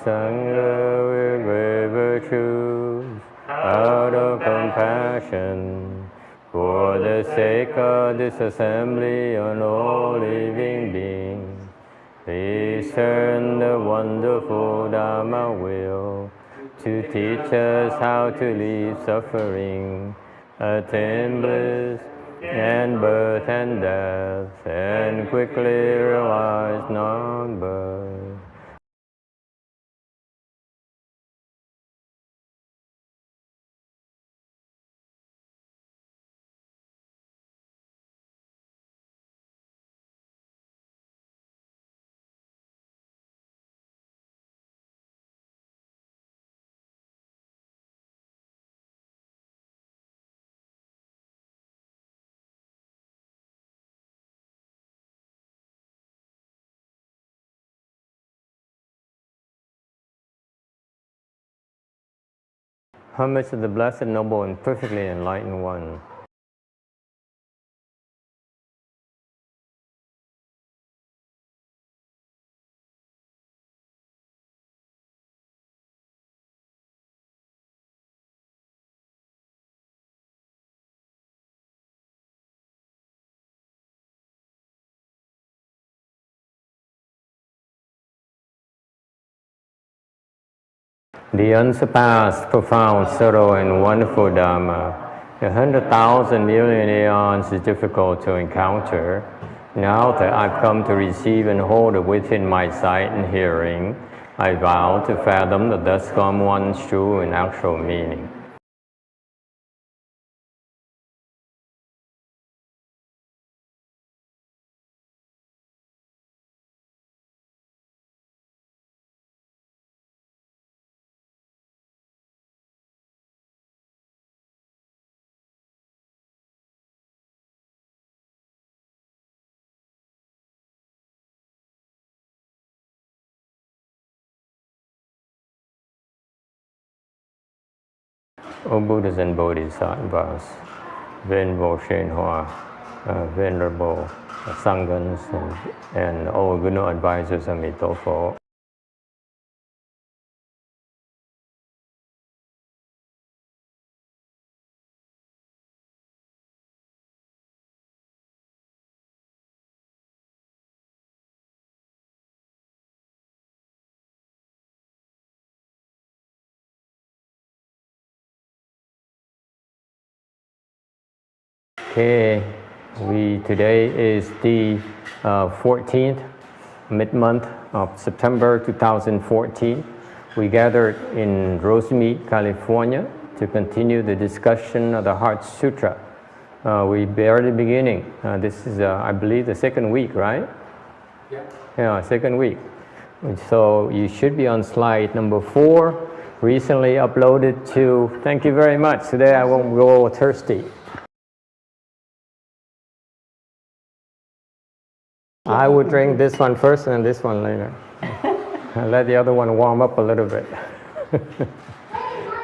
Sangha with great virtues, out of compassion, for the sake of this assembly on all living beings. Please turn the wonderful Dharma wheel to teach us how to leave suffering, attain bliss, and birth and death, and quickly realize non-birth. Homage of the Blessed, Noble, and Perfectly Enlightened One. The unsurpassed, profound, subtle, and wonderful Dharma. 100,000 million aeons is difficult to encounter. Now that I've come to receive and hold it within my sight and hearing, I vow to fathom the thus come one's true and actual meaning. O Buddhas and Bodhisattvas, Venerable Shenhua, Venerable Sanghas, and all good advisors of Mitofo. Okay, today is the 14th mid-month of September 2014. We gathered in Rosemead, California to continue the discussion of the Heart Sutra. We barely beginning. This is, I believe, the second week, right? Yeah, second week. So you should be on slide number 4, recently uploaded to, thank you very much. Today I won't go thirsty. I would drink this one first and this one later. I'll let the other one warm up a little bit.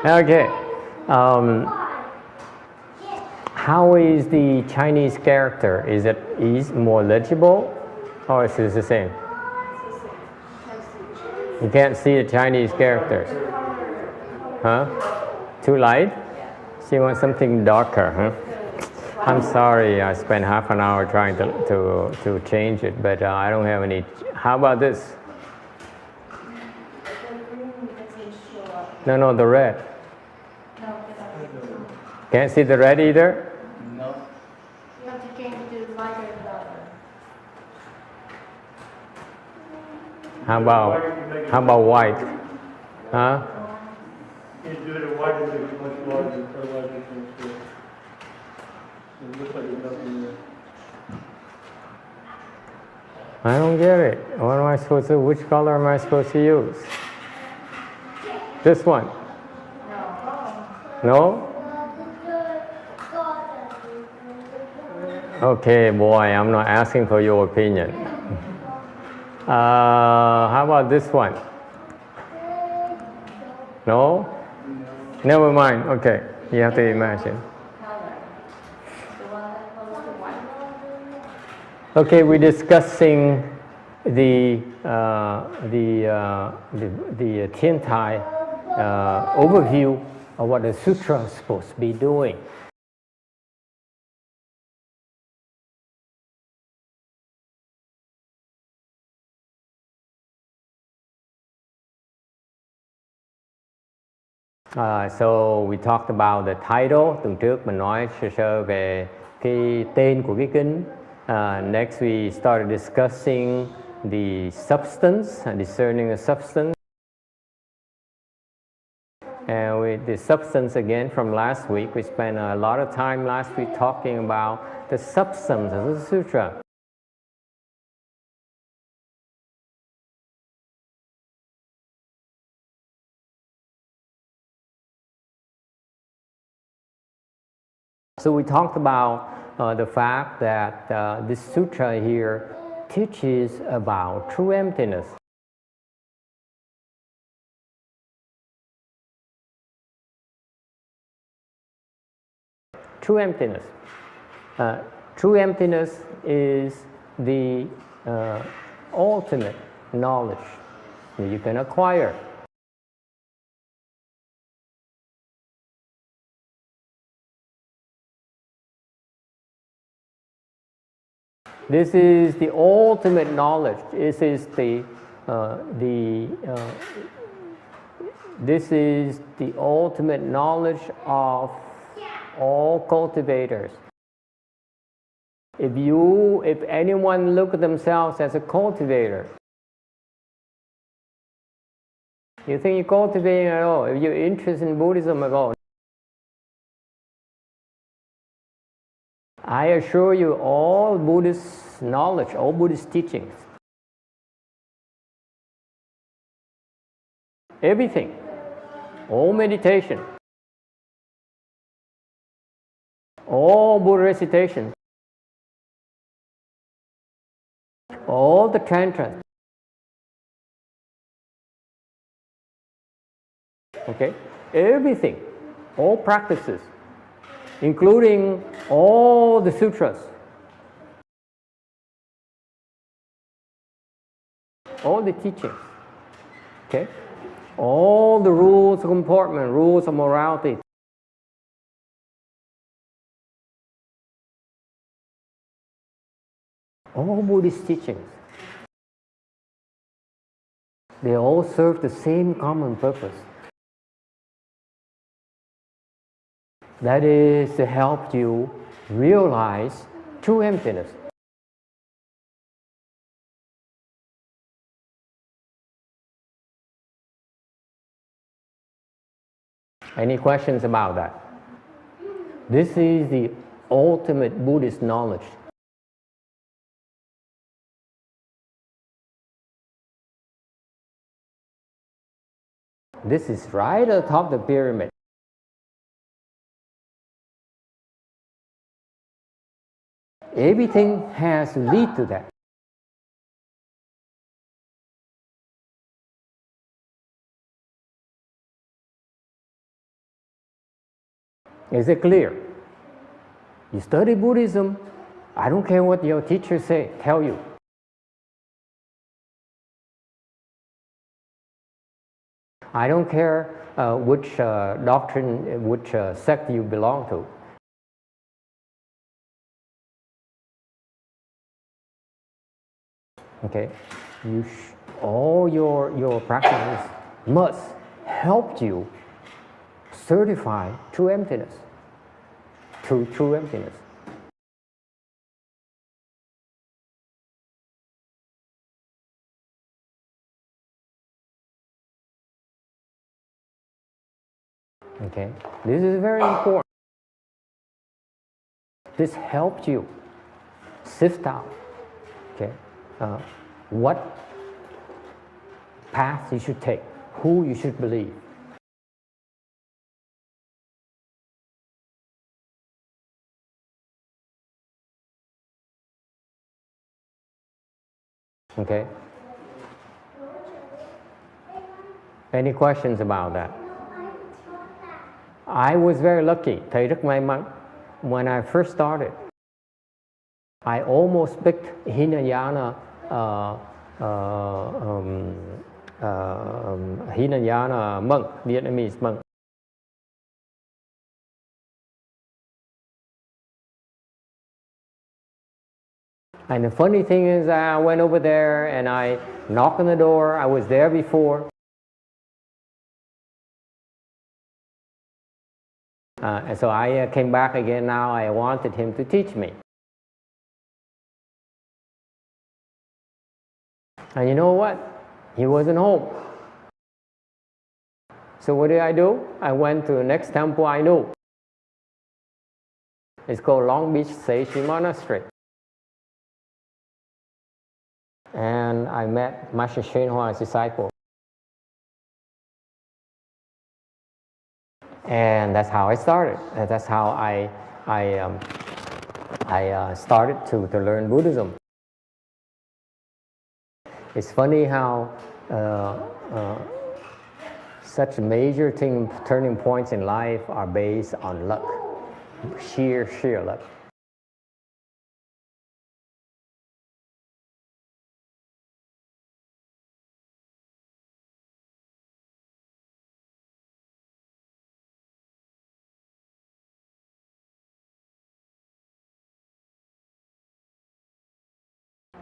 Okay. How is the Chinese character? Is it more legible or is it the same? You can't see the Chinese characters. Huh? Too light? So you want something darker, huh? I'm sorry, I spent half an hour trying to change it, but I don't have any. How about this? No, the red. Can't see the red either? No. You have to change to lighter color. How about white? Huh? You do it white, it's much larger, otherwise it's much. It looks like there's nothing there. I don't get it. What am I supposed to? Which color am I supposed to use? This one? No? Okay, boy, I'm not asking for your opinion. How about this one? No? Never mind. Okay, you have to imagine. Okay, we're discussing the Tian Tai overview of what the sutra is supposed to be doing. So we talked about the title. Tuần trước mình nói sơ sơ về cái tên của cái kinh. Next we started discussing the substance, discerning the substance. And with the substance again from last week, we spent a lot of time last week talking about the substance of the sutra. So we talked about the fact that this sutra here teaches about true emptiness. True emptiness. True emptiness is the ultimate knowledge that you can acquire. This is the ultimate knowledge. This is the ultimate knowledge of all cultivators. If anyone look at themselves as a cultivator, you think you're cultivating at all. If you're interested in Buddhism at all, I assure you, all Buddhist knowledge, all Buddhist teachings, everything, all meditation, all Buddha recitation, all the tantras, okay, everything, all practices, including all the sutras, all the teachings, okay, all the rules of comportment, rules of morality, all Buddhist teachings, they all serve the same common purpose. That is to help you realize true emptiness. Any questions about that? This is the ultimate Buddhist knowledge. This is right at the top of the pyramid. Everything has to lead to that. Is it clear? You study Buddhism, I don't care what your teachers tell you. I don't care which doctrine, which sect you belong to. Okay, all your practices must help you certify true emptiness, true emptiness. Okay, this is very important. This helps you sift out, okay, what path you should take, who you should believe. Okay. Any questions about that? I was very lucky. Thầy rất may mắn. When I first started, I almost picked Hinayana Hinayana monk, Vietnamese monk. And the funny thing is, I went over there and I knocked on the door. I was there before. And so I came back again now. I wanted him to teach me. And you know what? He wasn't home. So what did I do? I went to the next temple I knew. It's called Long Beach Seishi Monastery. And I met Master Shenhua's disciple. And that's how I started. That's how I started to learn Buddhism. It's funny how such major turning points in life are based on luck, sheer luck.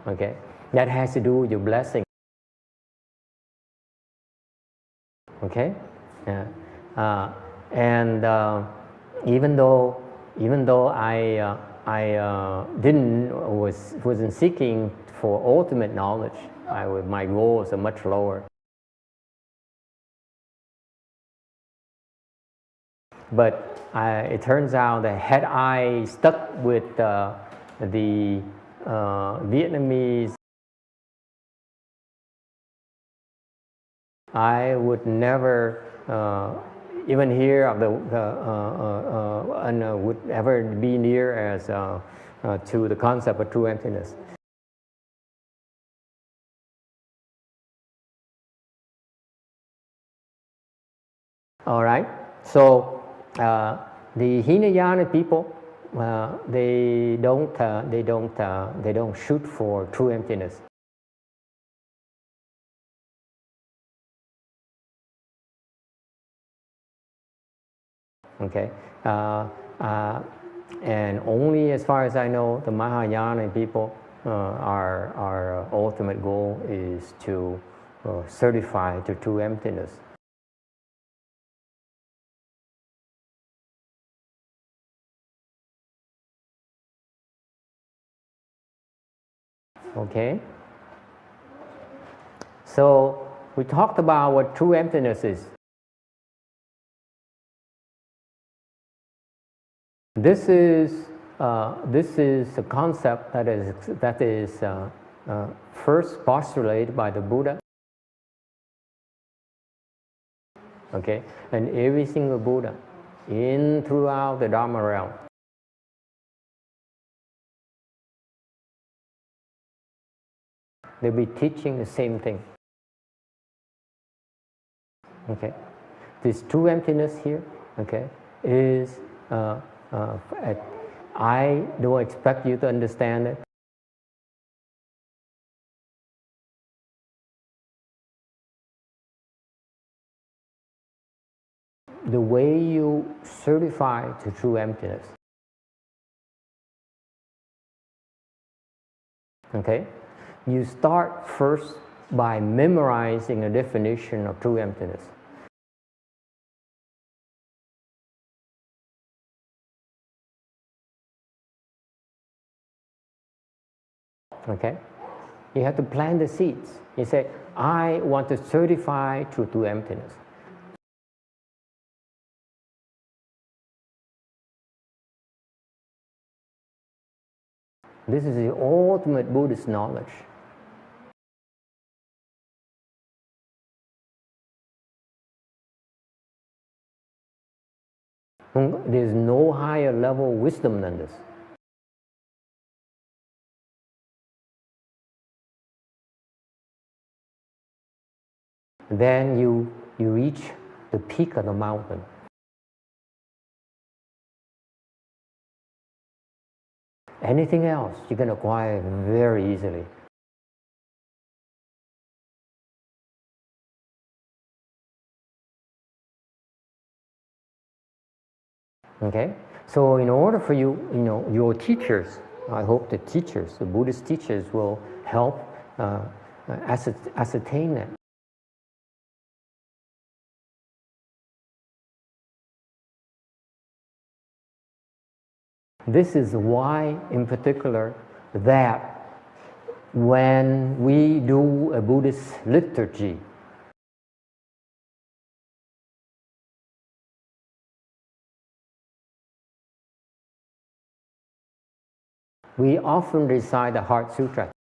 Okay, that has to do with your blessing. Okay, and even though I wasn't seeking for ultimate knowledge, my goals are much lower. But it turns out that had I stuck with the Vietnamese, I would never even hear of and would ever be near as to the concept of true emptiness. All right, so the Hinayana people, they don't shoot for true emptiness. Okay, and only as far as I know, the Mahayana people, our ultimate goal is to certify to true emptiness. Okay, so we talked about what true emptiness is. This is a concept that is first postulated by the Buddha. Okay, and every single Buddha throughout the Dharma realm. They'll be teaching the same thing. Okay, this true emptiness here, okay, is I don't expect you to understand it. The way you certify to true emptiness. Okay, you start first by memorizing a definition of true emptiness. Okay, you have to plant the seeds. You say, I want to certify to true emptiness. This is the ultimate Buddhist knowledge. There's no higher level of wisdom than this. Then you reach the peak of the mountain. Anything else you can acquire very easily. Okay? So in order for you, your teachers, I hope the teachers, the Buddhist teachers will help ascertain that. This is why, in particular, that when we do a Buddhist liturgy, we often recite the Heart Sutra.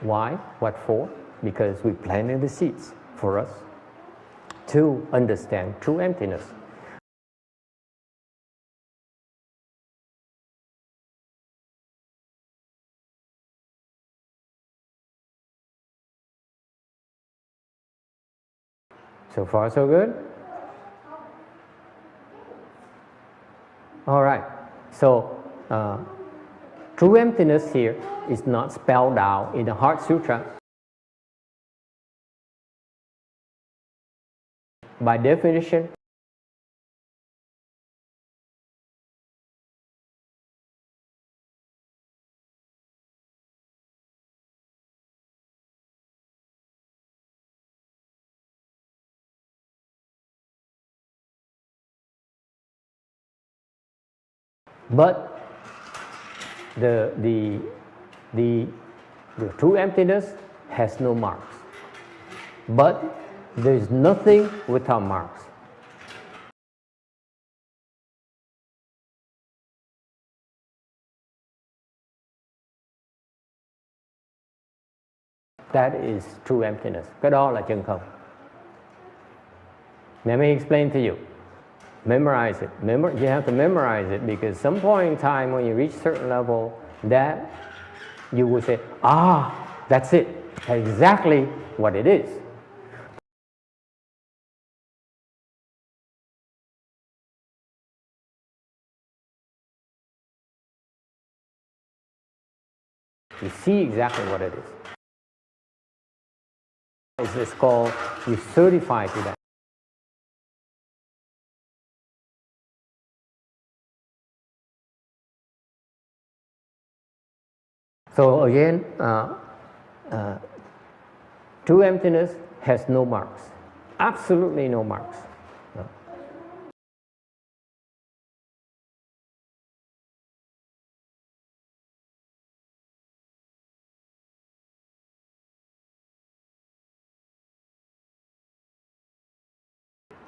Why? What for? Because we planted the seeds for us to understand true emptiness. So far, so good? All right. So, true emptiness here is not spelled out in the Heart Sutra. By definition, but the true emptiness has no marks. But there is nothing without marks. That is true emptiness. Cái đó là chân không. Let me explain to you. Memorize it. You have to memorize it because some point in time when you reach a certain level, that you will say, that's it. That's exactly what it is. You see exactly what it is. It's called, you certify to that. So again, true emptiness has no marks. Absolutely no marks. No.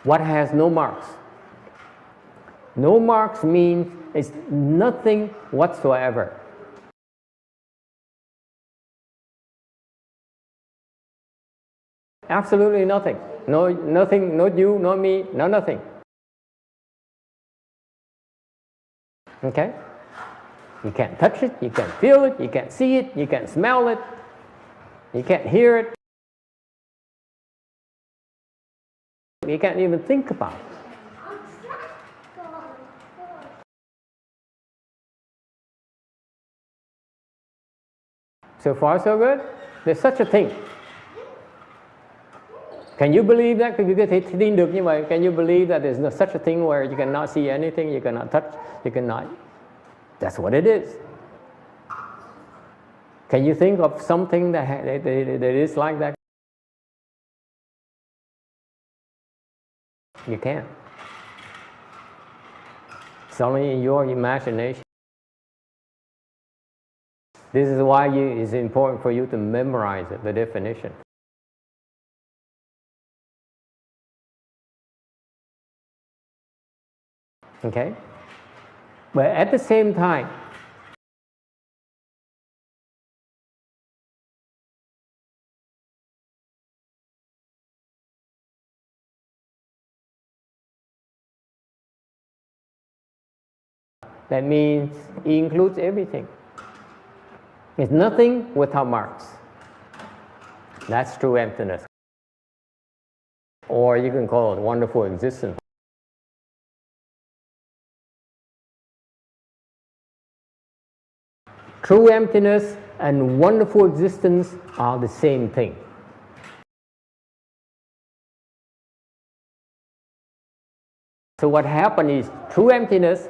What has no marks? No marks means it's nothing whatsoever. Absolutely nothing. No, nothing, not you, not me, no nothing. Okay? You can't touch it, you can't feel it, you can't see it, you can't smell it, you can't hear it. You can't even think about it. So far, so good? There's such a thing. Can you believe that? Can you tin được như vậy? Can you believe that there's no such a thing where you cannot see anything, you cannot touch, you cannot... That's what it is. Can you think of something that is like that? You can't. It's only in your imagination. This is why it's important for you to memorize it, the definition. Okay? But at the same time, that means it includes everything. It's nothing without marks. That's true emptiness. Or you can call it wonderful existence. True emptiness and wonderful existence are the same thing. So what happened is true emptiness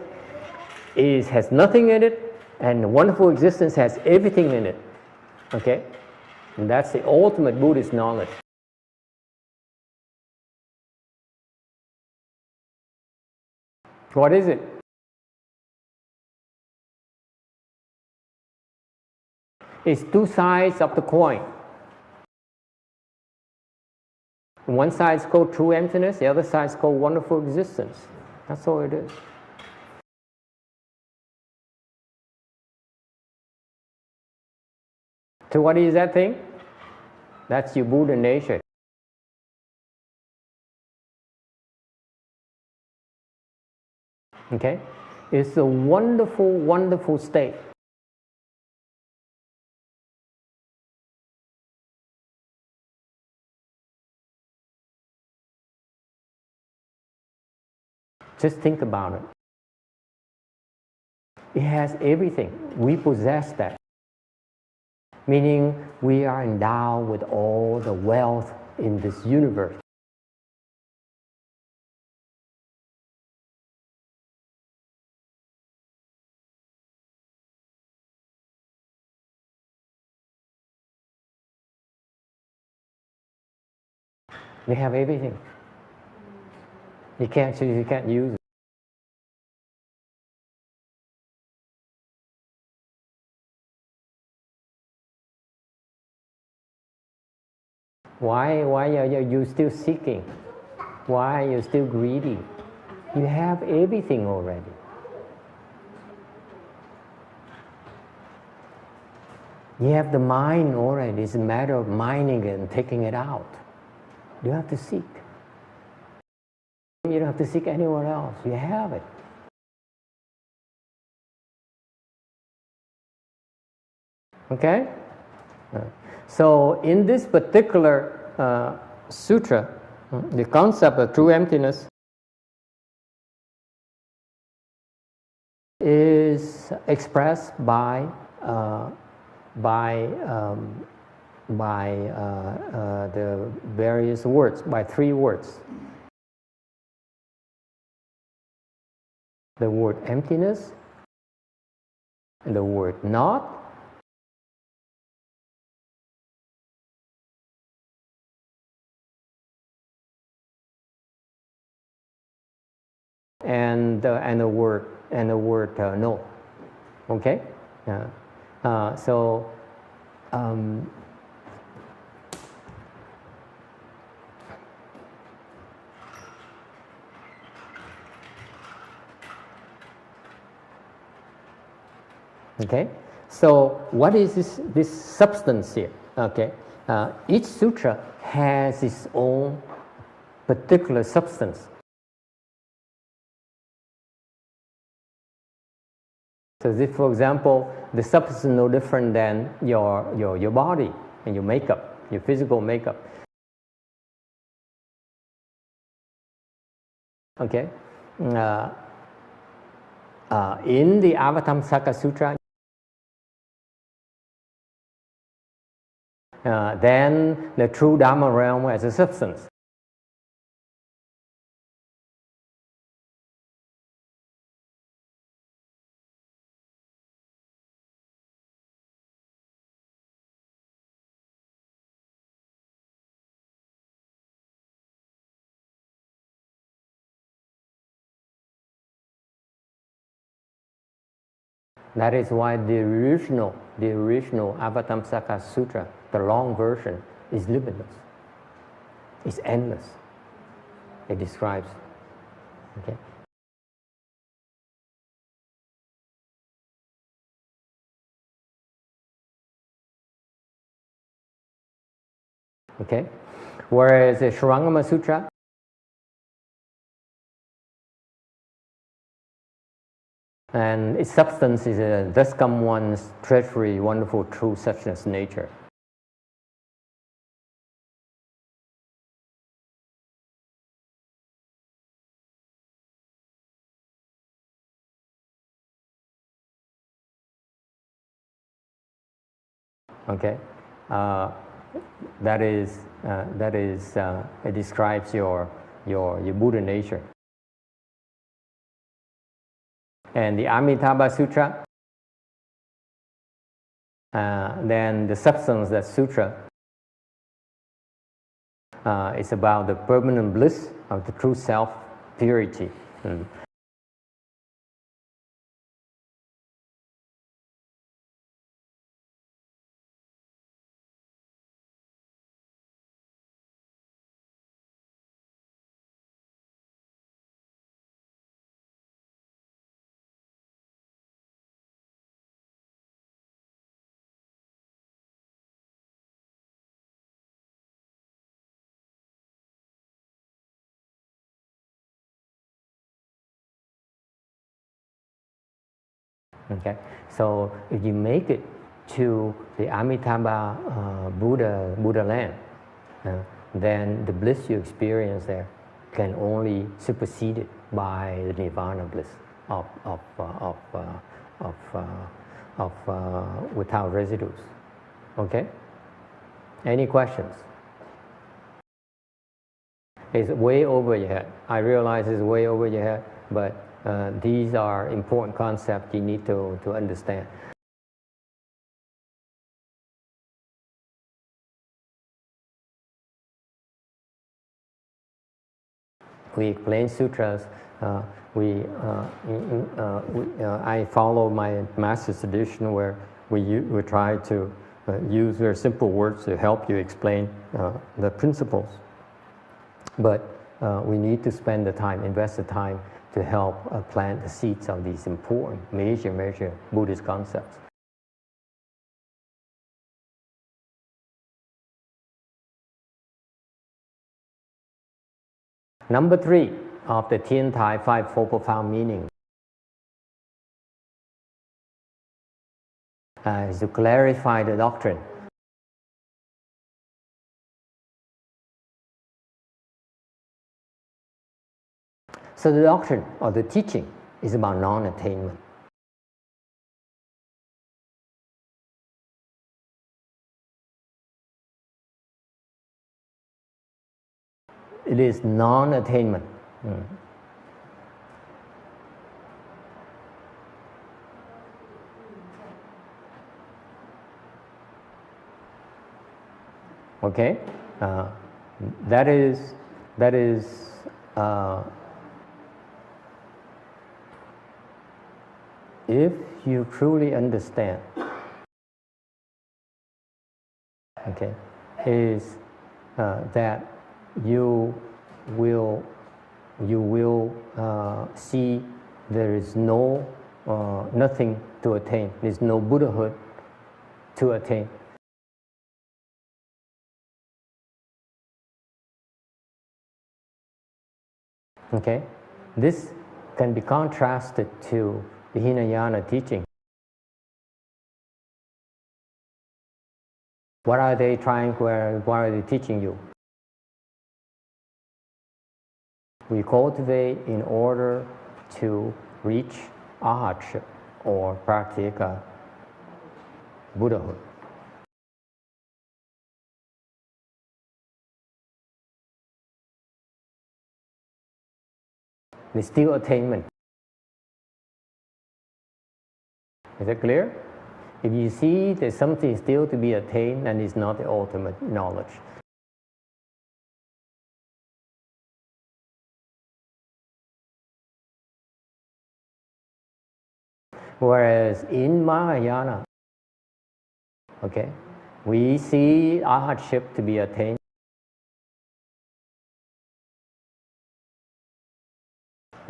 has nothing in it, and wonderful existence has everything in it. Okay? And that's the ultimate Buddhist knowledge. What is it? It's two sides of the coin. One side is called true emptiness, the other side is called wonderful existence. That's all it is. So what is that thing? That's your Buddha nature. Okay? It's a wonderful, wonderful state. Just think about it. It has everything. We possess that. Meaning we are endowed with all the wealth in this universe. We have everything. You can't use it. Why are you still seeking? Why are you still greedy? You have everything already. You have the mind already. It's a matter of mining it and taking it out. You have to seek. You don't have to seek anywhere else. You have it. Okay? So in this particular sutra, the concept of true emptiness is expressed by the various words, by three words. The word emptiness, and the word not, and the word no. Okay. Okay. So what is this substance here? Okay. Each sutra has its own particular substance. So if, for example, the substance is no different than your body and your makeup, your physical makeup. Okay. In the Avatamsaka Sutra, then the true Dharma realm as a substance. That is why the original Avatamsaka Sutra, the long version, is limitless. It's endless. It describes. Okay. Okay. Whereas the Shurangama Sutra, and its substance is thus come one's treasury, wonderful true suchness nature. Okay, it describes your Buddha nature. and the Amitabha Sutra. Then the substance, that sutra, is about the permanent bliss of the true self, purity. Okay, so if you make it to the Amitabha Buddha land, then the bliss you experience there can only superseded by the Nirvana bliss without residues. Okay? Any questions? It's way over your head. I realize it's way over your head, but these are important concepts you need to understand. We explain sutras. I follow my master's tradition where we try to use very simple words to help you explain the principles. But we need to spend the time, invest the time to help plant the seeds of these important, major Buddhist concepts. Number 3 of the Tian Tai 5 Four Profound Meanings is to clarify the doctrine. So the doctrine or the teaching is about non-attainment. It is non-attainment. Okay, that is if you truly understand, okay, is that you will see there is no nothing to attain. There's no Buddhahood to attain. Okay, this can be contrasted to the Hinayana teaching. What are they teaching you? We cultivate in order to reach arhatship or pratyeka Buddhahood. It's still attainment. Is that clear? If you see there's something still to be attained, and it's not the ultimate knowledge. Whereas in Mahayana, okay, we see arhatship to be attained.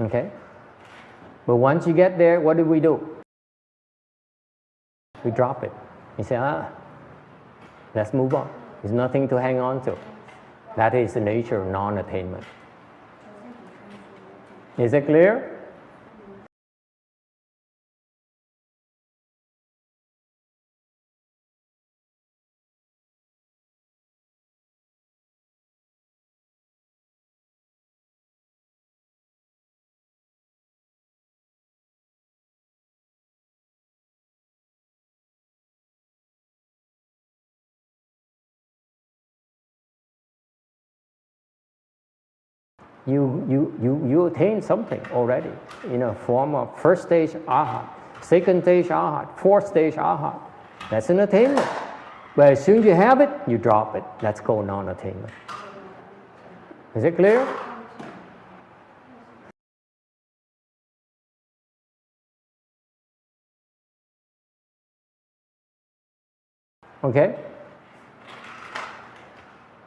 Okay? But once you get there, what do? We drop it. We say, let's move on. There's nothing to hang on to. That is the nature of non-attainment. Is it clear? you attain something already in a form of first stage arhat, second stage arhat, fourth stage arhat. That's an attainment. But as soon as you have it, you drop it. That's called non-attainment. Is it clear? Okay?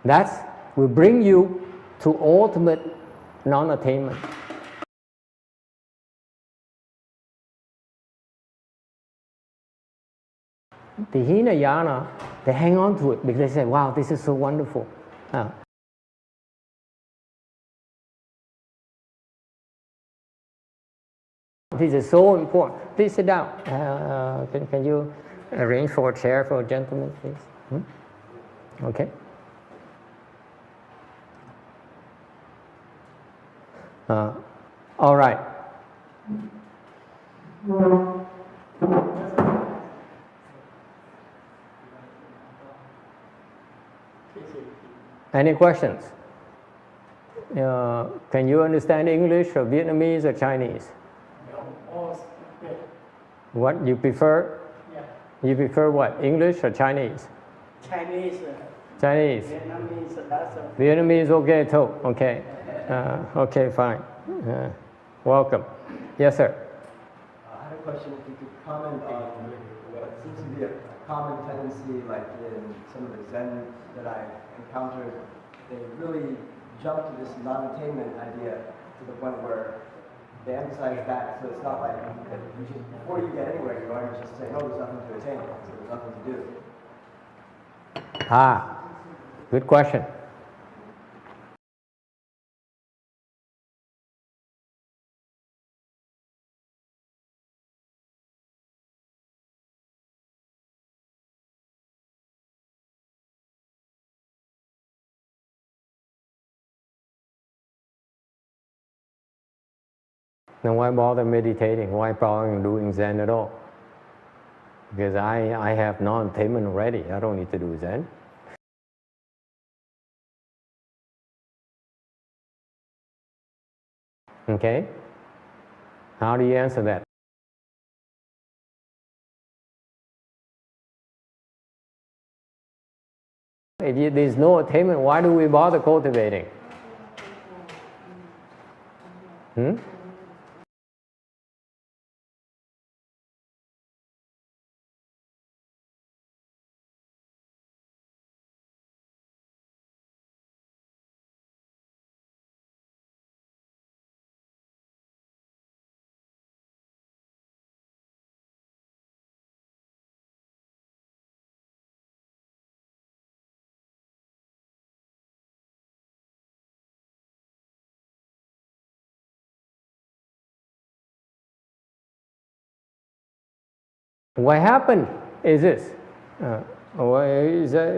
That will bring you to ultimate non-attainment. The Hinayana, they hang on to it because they say, wow, this is so wonderful. This is so important. Please sit down. Can you arrange for a chair for a gentleman, please? Okay. All right. Any questions? Can you understand English or Vietnamese or Chinese? What you prefer? Yeah. You prefer what? English or Chinese? Chinese. Chinese. Vietnamese. That's Vietnamese okay too. Okay. Okay, fine. Welcome. Yes, sir. I had a question. If you could comment on what seems to be a common tendency, like in some of the Zen that I encountered, they really jump to this non-attainment idea to the point where they emphasize that, so it's not like that you just, before you get anywhere, you're already just saying, oh, there's nothing to attain, so there's nothing to do. Good question. Then why bother meditating? Why bother doing Zen at all? Because I have non-attainment already. I don't need to do Zen. Okay? How do you answer that? If there's no attainment, why do we bother cultivating? What happened is this.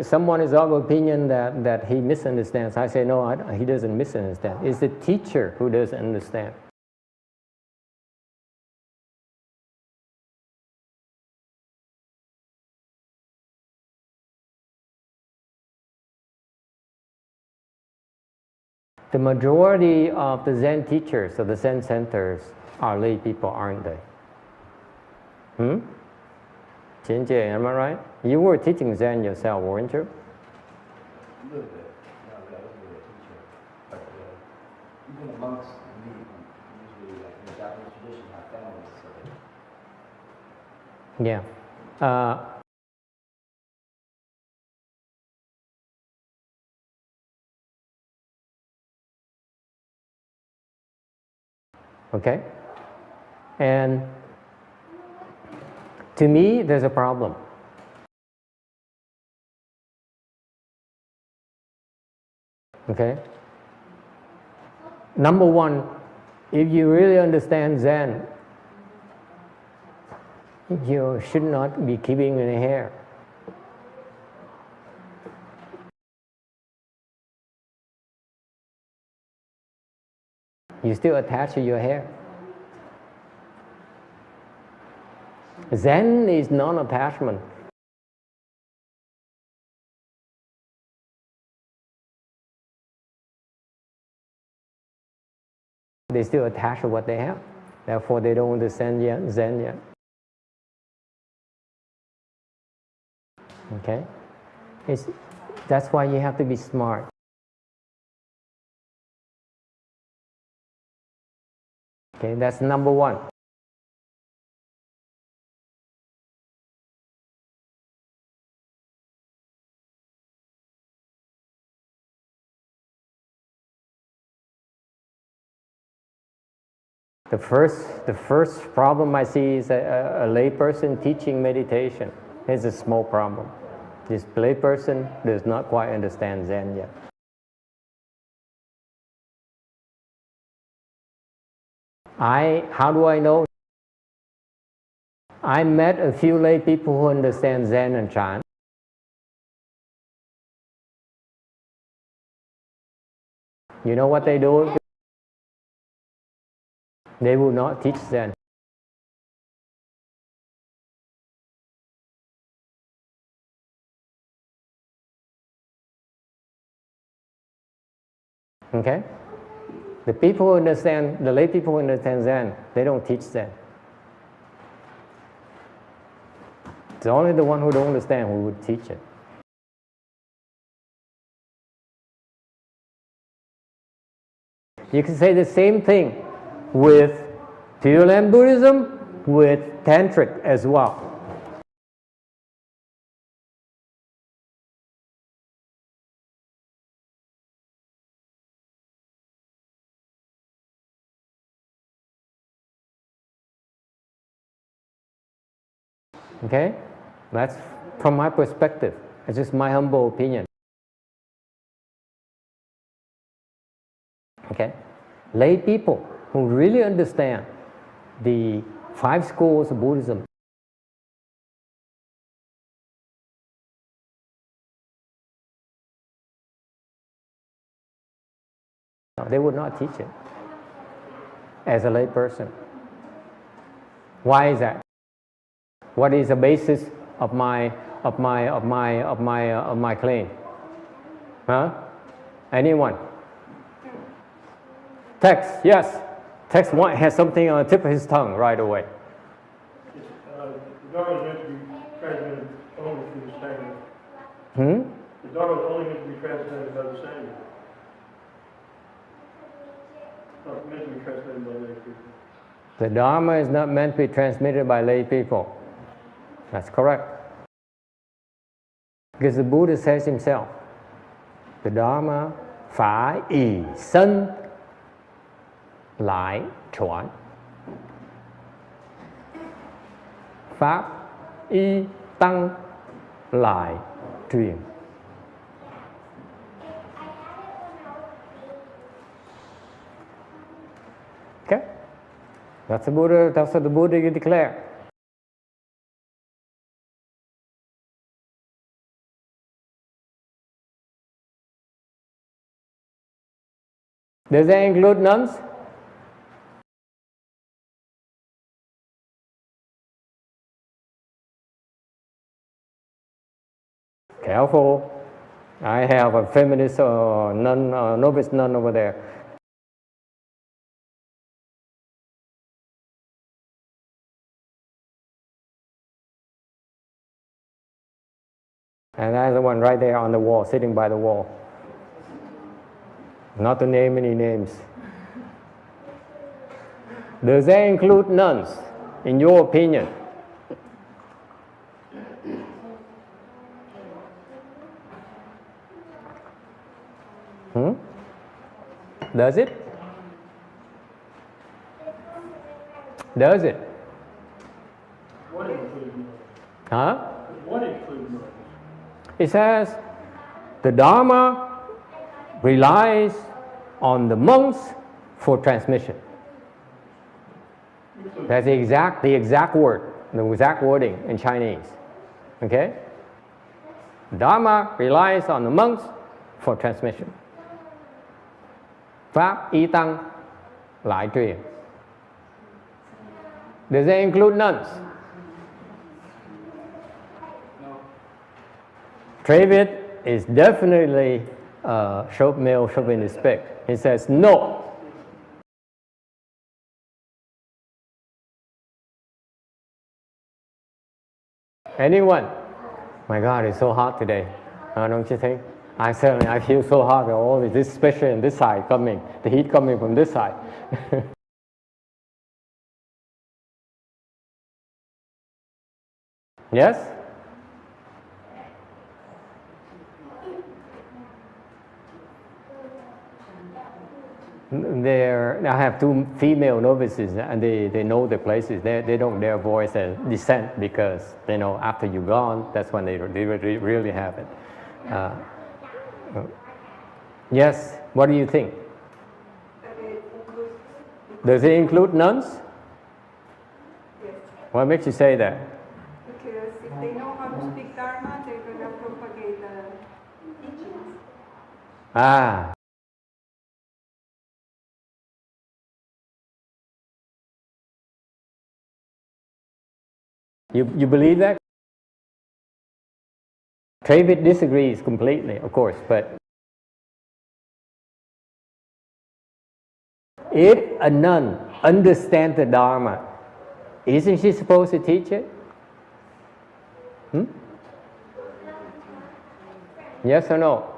Someone is of opinion that he misunderstands. I say, no, he doesn't misunderstand. It's the teacher who doesn't understand. The majority of the Zen teachers of the Zen centers are lay people, aren't they? Tian Tai, am I right? You were teaching Zen yourself, weren't you? A little bit. No, but I wasn't really a teacher. But even amongst me, usually like in the Japanese tradition, have families, so Yeah. Okay? And to me, there's a problem. Okay? Number one, if you really understand Zen, you should not be keeping any hair. You still attach to your hair. Zen is non-attachment. They still attached to what they have. Therefore, they don't understand Zen yet. Okay? That's why you have to be smart. Okay, that's number one. The first problem I see is a layperson teaching meditation. It's a small problem. This layperson does not quite understand Zen yet. How do I know? I met a few lay people who understand Zen and Chan. You know what they do? They will not teach Zen. Okay? The people who understand, the lay people who understand Zen, they don't teach Zen. It's only the one who don't understand who would teach it. You can say the same thing with Pure Land Buddhism, with Tantric as well. Okay? That's from my perspective. It's just my humble opinion. Okay? Lay people who really understand the 5 schools of Buddhism, they would not teach it as a lay person. Why is that? What is the basis of my claim? Huh? Anyone? Text, yes. Text one has something on the tip of his tongue right away. The Dharma is meant to be transmitted only through the Sangha. Hmm? The Dharma is only meant to be transmitted by the Sangha. Not meant to be transmitted by lay people. The Dharma is not meant to be transmitted by lay people. That's correct. Because the Buddha says himself, the Dharma phải ỷ sân lại truyền. Pháp y tăng lại truyền. Okay? That's what the Buddha declared. Does that include nuns? Careful. I have a feminist nun, novice nun over there. And there's the one right there on the wall, sitting by the wall. Not to name any names. Does that include nuns, in your opinion? Does it? Does it? What includes nuns? Huh? What includes nuns? It says the Dharma relies on the monks for transmission. That's the exact word, the exact wording in Chinese. Okay? Dharma relies on the monks for transmission. Pháp y tăng lại truyền. Does that include nuns? No. Travis is definitely male chauvinistic. He says no. Anyone? My God, it's so hot today. Don't you think? I feel so hot. All this, especially on this side coming, the heat coming from this side. Yes? I have two female novices, and they know the places. They don't dare voice a dissent because they know after you're gone, that's when they really have it. Yes, what do you think? Does it include nuns? Yes. What makes you say that? Because if they know how to speak Dharma, they're going to propagate the teachings. Ah. You believe that? David disagrees completely, of course, but if a nun understands the Dharma, isn't she supposed to teach it? Yes or no?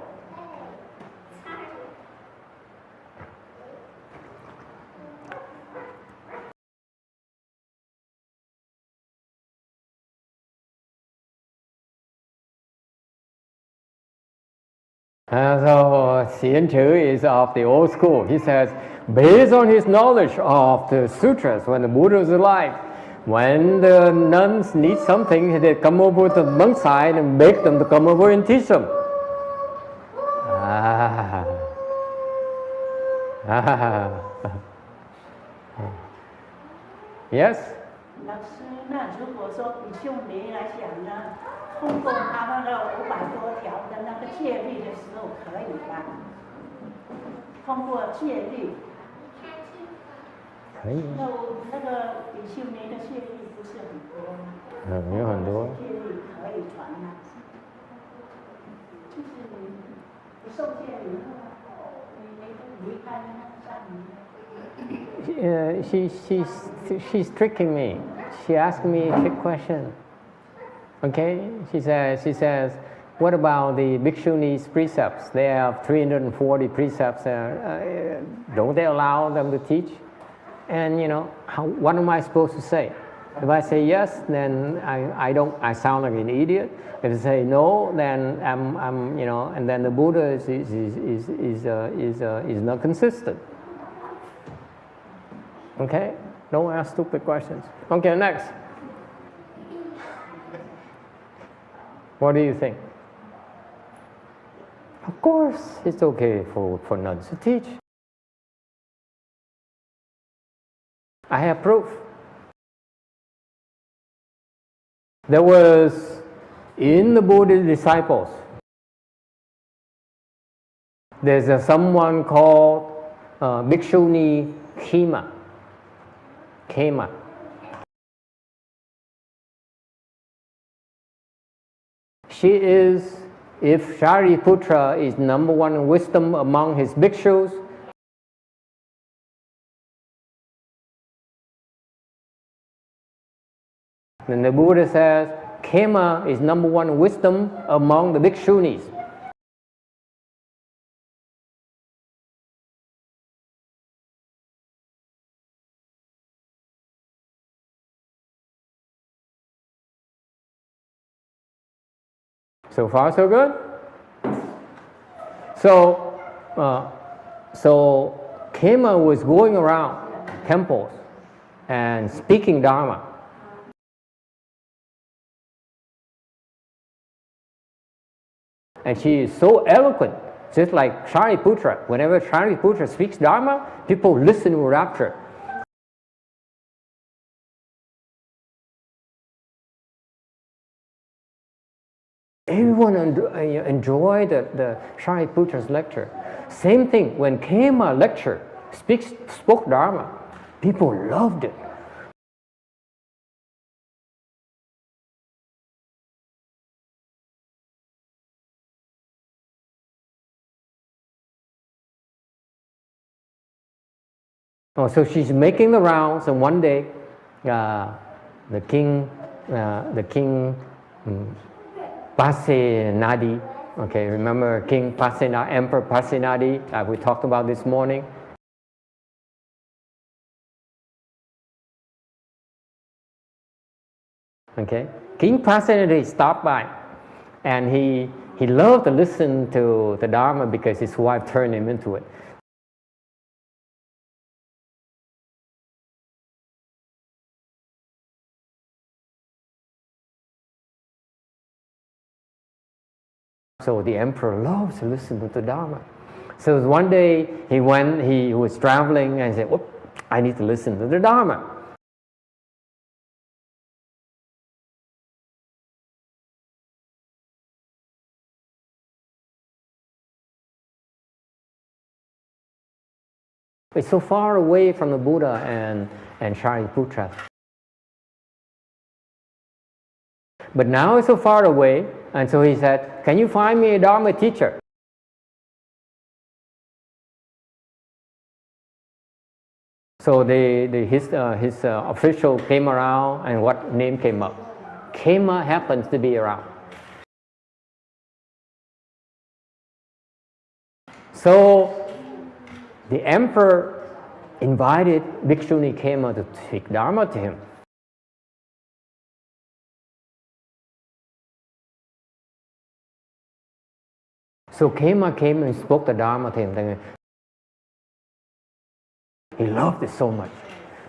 So Tian Tai is of the old school. He says, based on his knowledge of the sutras when the Buddha was alive, when the nuns need something, they come over to the monk side and beg them to come over and teach them. Yes? 老师，那如果说比丘尼来讲呢，通过他那个500多条的那个戒律的时候，可以吗？通过戒律，可以。那个比丘尼的戒律不是很多吗？有很多。戒律可以传吗？就是你不受戒以后，你离开那个山里面。She's tricking me. She asked me a trick question. Okay, she says, what about the bhikshuni's precepts? They have 340 precepts. Don't they allow them to teach? And what am I supposed to say? If I say yes, then I sound like an idiot. If I say no, then I'm and then the Buddha is not consistent. Okay? Don't ask stupid questions. Okay, next. What do you think? Of course, it's okay for nuns to teach. I have proof. There was, in the Buddha disciples, there's someone called Bhikshuni Khema. She is, if Shariputra is number one in wisdom among his bhikshus, then the Buddha says, Khema is number one in wisdom among the bhikshunis. So far, so good. So Khema was going around temples and speaking Dharma. And she is so eloquent, just like Shariputra. Whenever Shariputra speaks Dharma, people listen with rapture. Everyone enjoyed the Shariputra's lecture. Same thing, when Khema lectured, spoke Dharma, people loved it. Oh, so she's making the rounds, and one day the king Pasenadi. Okay, remember King Pasenadi, Emperor Pasenadi that we talked about this morning? Okay, King Pasenadi stopped by, and he loved to listen to the Dharma because his wife turned him into it. So the emperor loves to listen to the Dharma. So one day he was traveling and said, "Whoop, I need to listen to the Dharma." It's so far away from the Buddha and Shariputra. But now it's so far away, and so he said, "Can you find me a Dharma teacher?" So his official came around, and what name came up? Khema happens to be around. So the emperor invited Bhikshuni Khema to speak Dharma to him. So Khema came and spoke the Dharma to him. He loved it so much.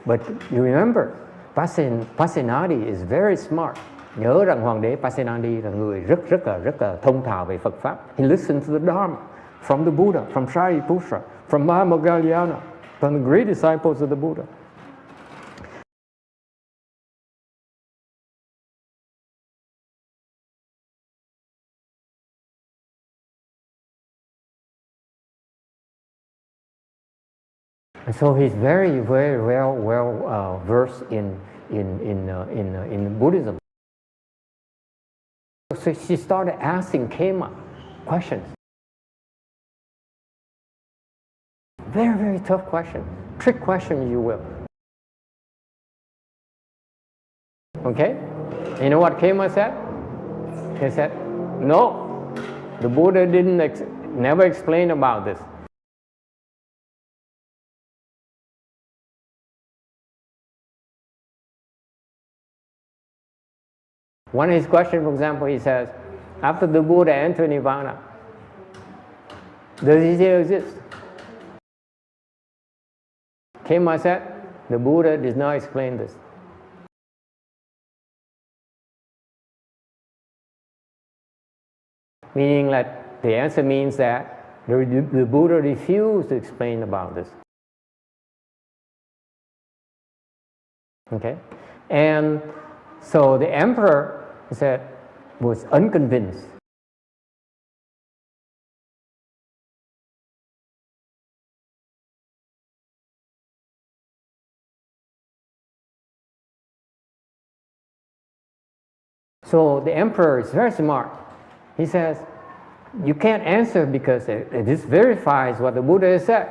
But you remember, Pasenadi is very smart. Nhớ rằng Hoàng đế Pasenadi là người rất là thông thạo về Phật Pháp. He listened to the Dharma from the Buddha, from Shariputra, from Mahamoggallana, from the great disciples of the Buddha. And so he's very well versed in Buddhism. So she started asking Khema questions. Very tough question, trick question, if you will. Okay, you know what Khema said? He said, "No, the Buddha never explained about this." One of his questions, for example, he says, after the Buddha entered Nirvana, does he still exist? Khema said, the Buddha does not explain this. Meaning that the answer means that the Buddha refused to explain about this. Okay? And so the emperor was unconvinced. So the emperor is very smart. He says, you can't answer because this verifies what the Buddha has said.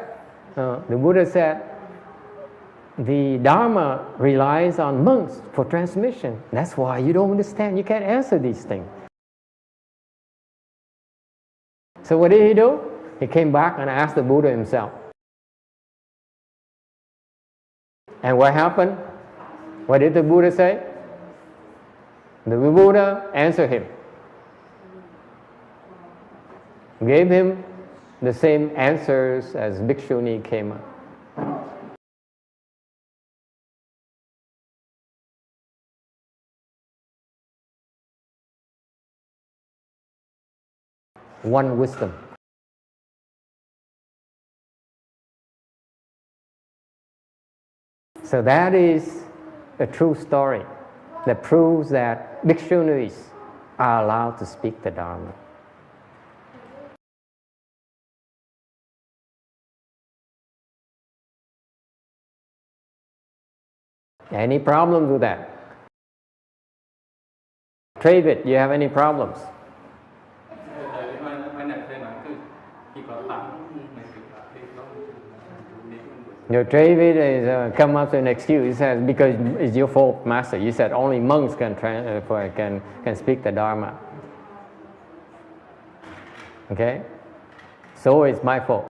The Buddha said, the Dharma relies on monks for transmission. That's why you don't understand. You can't answer these things. So what did he do? He came back and asked the Buddha himself. And what happened? What did the Buddha say? The Buddha answered him. Gave him the same answers as Bhikshuni Khema. One wisdom. So that is a true story that proves that Bhikshunis are allowed to speak the Dharma. Any problems with that? Travid, do you have any problems? David is come up with an excuse. He says, because it's your fault, Master. You said only monks can speak the Dharma. Okay? So it's my fault.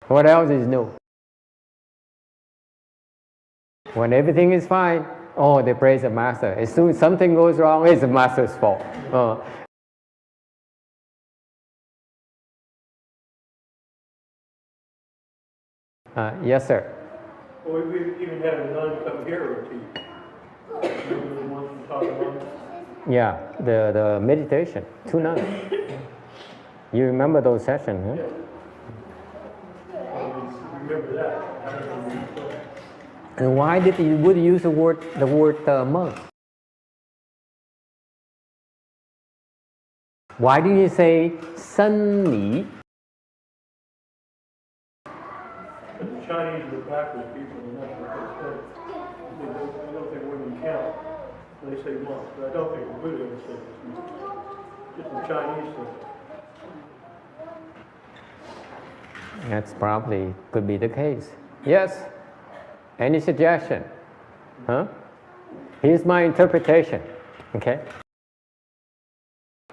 What else is new? When everything is fine, oh, they praise the Master. As soon as something goes wrong, it's the Master's fault. Yes, sir. Well, we even had a nun come here or two. Remember the ones from Taiwan? Yeah, the meditation, 2 nuns. You remember those sessions, huh? I remember that. I remember that. And why did you would use the word monk? Why do you say Sunni? But the Chinese are backwards people, and that's what they say. They don't think women count. They say monks, but I don't think the Buddha ever said this. Just the Chinese say it. That's probably could be the case. Yes? Any suggestion? Huh? Here's my interpretation. Okay?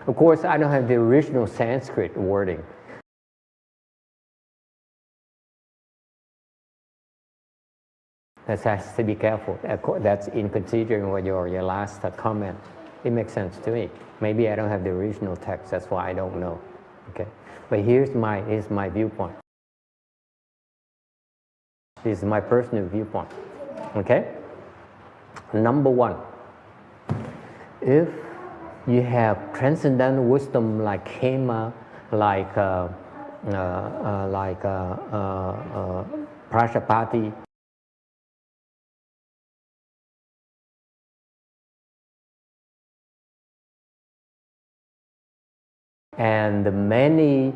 Of course, I don't have the original Sanskrit wording. That has to be careful. That's in considering what your last comment. It makes sense to me. Maybe I don't have the original text. That's why I don't know. Okay? But here's my viewpoint. This is my personal viewpoint. Okay? Number 1, if you have transcendental wisdom like Khema, like Prajapati, and the many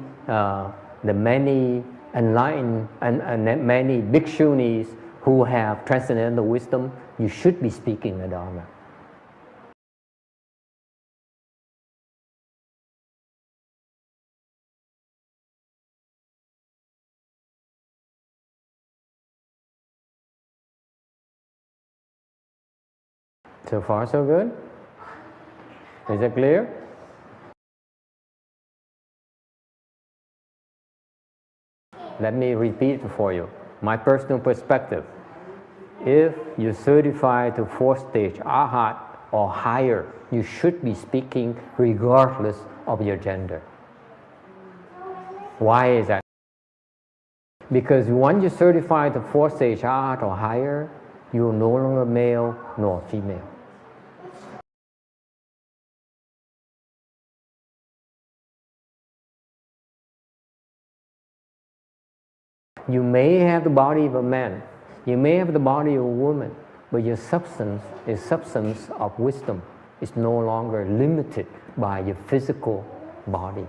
enlightened and many bhikshunis who have transcendental wisdom, you should be speaking the Dharma. So far, so good? Is it clear? Let me repeat for you. My personal perspective. If you're certified to 4th stage Arhat or higher, you should be speaking regardless of your gender. Why is that? Because once you're certified to 4th stage Arhat or higher, you're no longer male nor female. You may have the body of a man, you may have the body of a woman, but your substance is substance of wisdom. It's no longer limited by your physical body.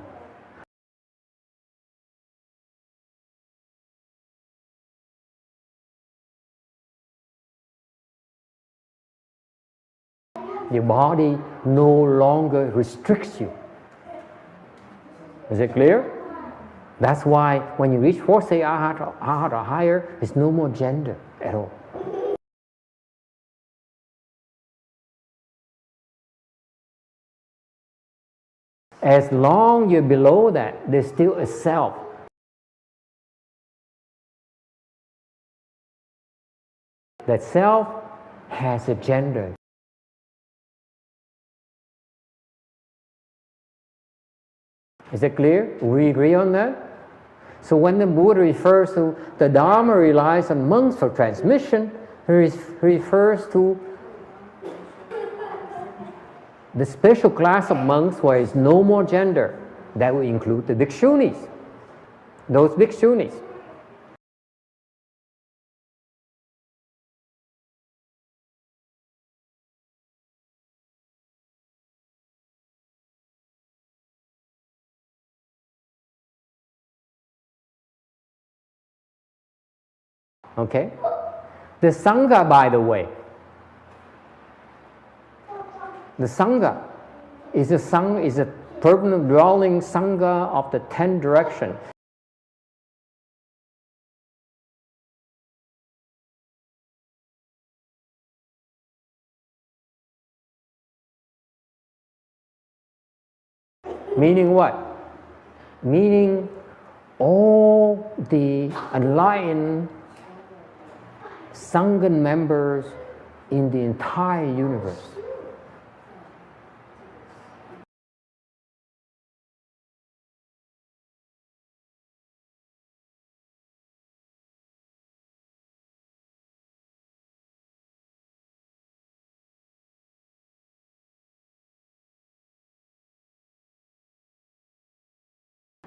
Your body no longer restricts you. Is it clear? That's why when you reach 4th stage Arhat or higher, there's no more gender at all. As long you're below that, there's still a self. That self has a gender. Is it clear? We agree on that? So when the Buddha refers to the Dharma relies on monks for transmission, he refers to the special class of monks where is no more gender. That will include the bhikshunis. Those bhikshunis. Okay? The Sangha, by the way, the Sangha is a permanent dwelling Sangha of the 10 directions. Meaning what? Meaning all the enlightened Sangha members in the entire universe.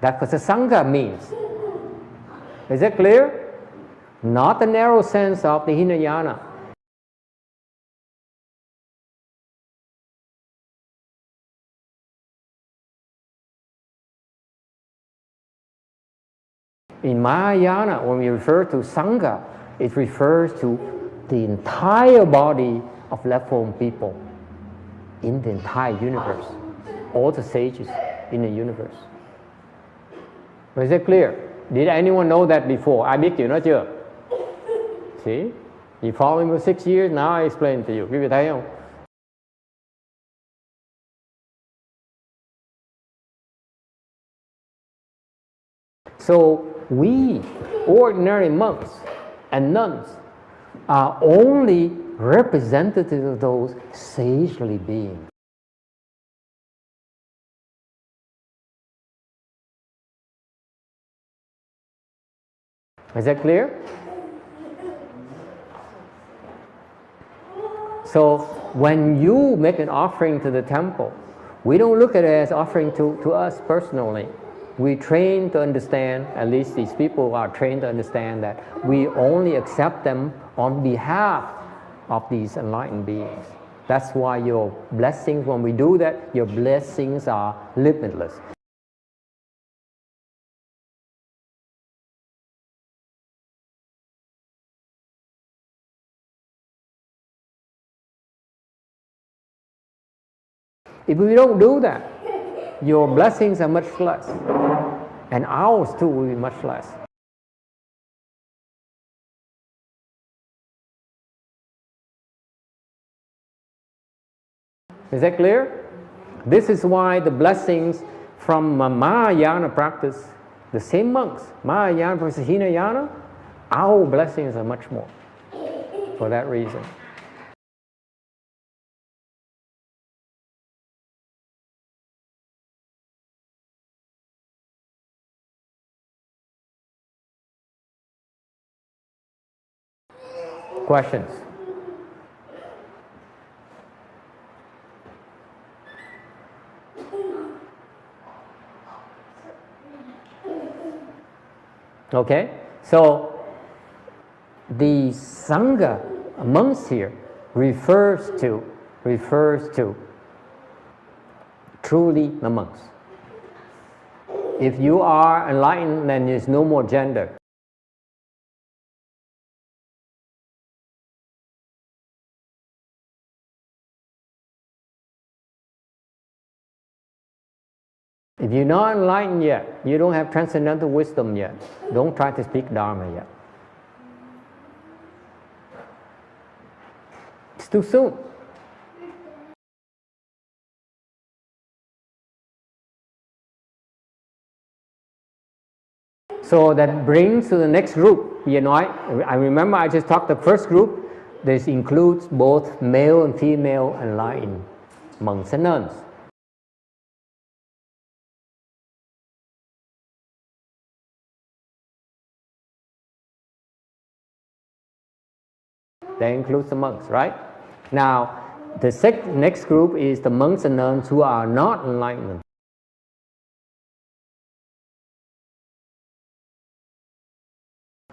That's what the Sangha means. Is it clear? Not the narrow sense of the Hinayana. In Mahayana, when we refer to Sangha, it refers to the entire body of left-form people in the entire universe, all the sages in the universe. Is it clear? Did anyone know that before? Ai biết chuyện đó chưa? See? You following for 6 years, now I explain to you. Quý vị thấy không? So we, ordinary monks and nuns, are only representative of those sagely beings. Is that clear? So when you make an offering to the temple, we don't look at it as offering to us personally. We train to understand, at least these people are trained to understand that we only accept them on behalf of these enlightened beings. That's why your blessings, when we do that, your blessings are limitless. If we don't do that, your blessings are much less, and ours too will be much less. Is that clear? This is why the blessings from Mahayana practice, the same monks, Mahayana versus Hinayana, our blessings are much more for that reason. Questions? Okay, so the Sangha monks here refers to truly the monks. If you are enlightened, then there's no more gender. If you're not enlightened yet, you don't have transcendental wisdom yet, don't try to speak Dharma yet. It's too soon. So that brings to the next group. You know, I remember I just talked the first group. This includes both male and female enlightened monks and nuns. That includes the monks, right? Now, the next group is the monks and nuns who are not enlightened.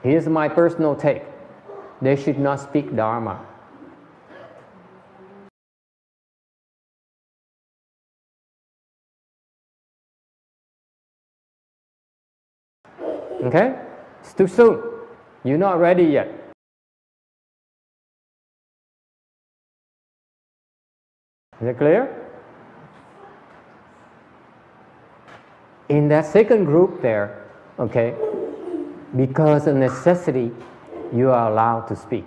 Here's my personal take. They should not speak Dharma. Okay? It's too soon. You're not ready yet. Is it clear? In that second group there, okay, because of necessity, you are allowed to speak.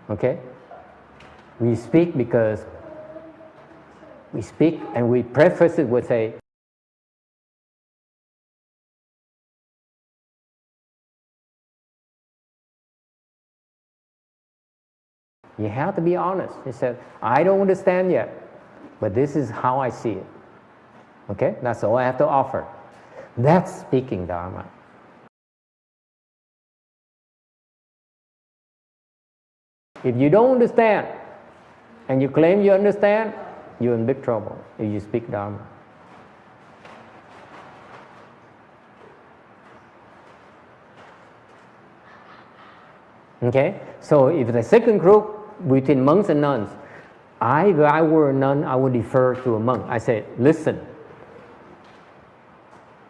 Okay? We speak because we speak, and we preface it with a you have to be honest. He said, I don't understand yet, but this is how I see it. Okay? That's all I have to offer. That's speaking Dharma. If you don't understand, and you claim you understand, you're in big trouble if you speak Dharma. Okay? So if the second group, between monks and nuns, if I were a nun, I would defer to a monk. I say, listen,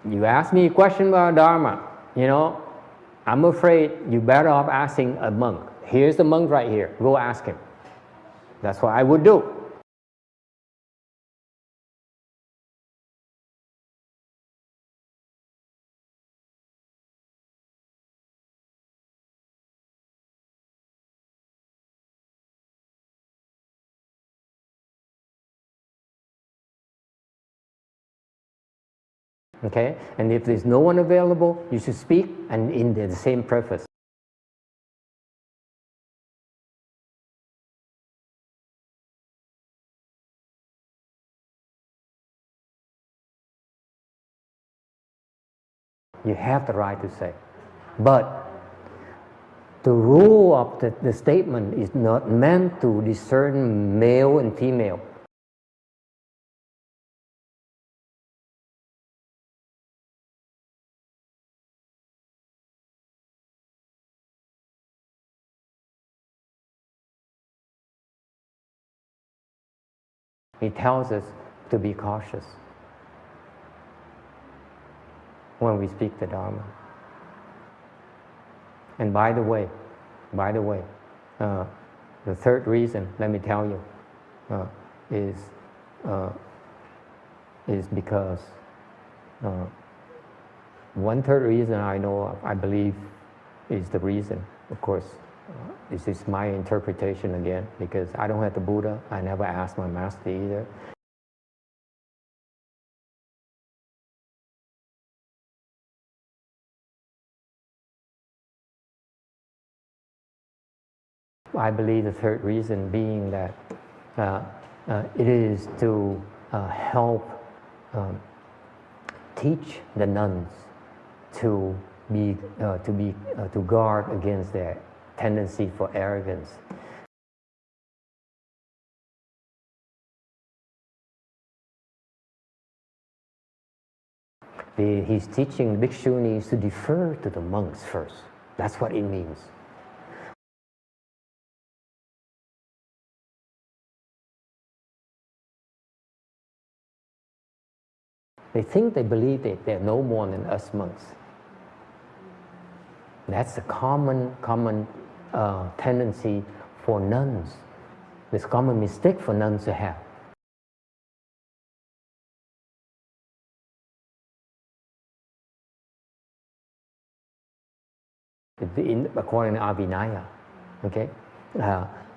you ask me a question about Dharma, I'm afraid you're better off asking a monk. Here's the monk right here. Go ask him. That's what I would do. Okay? And if there's no one available, you should speak and in the same preface. You have the right to say. But the rule of the statement is not meant to discern male and female. It tells us to be cautious when we speak the Dharma. And by the way, the third reason, let me tell you, is because one third reason I know of, I believe, is the reason. Of course, this is my interpretation again, because I don't have the Buddha. I never asked my master either. I believe the third reason being that it is to help teach the nuns to guard against their tendency for arrogance. He's teaching bhikshunis to defer to the monks first. That's what it means. They believe that they're no more than us monks. That's a common tendency for nuns. This common mistake for nuns to have. According to Abhinaya, okay,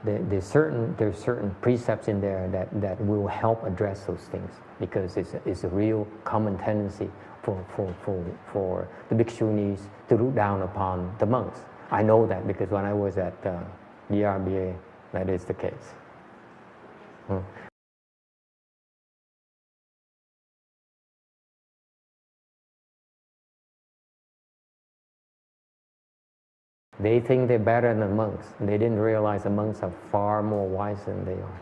there's certain precepts in there that will help address those things, because it's a real common tendency for the bhikshunis to look down upon the monks. I know that because when I was at BRBA, that is the case. They think they're better than monks. They didn't realize the monks are far more wise than they are.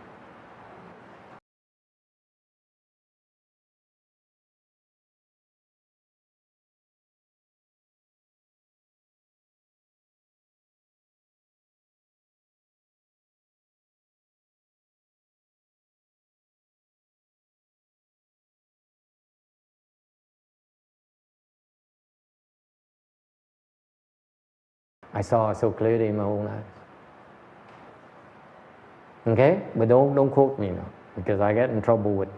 I saw it so clearly in my own eyes. Okay, but don't quote me now, because I get in trouble with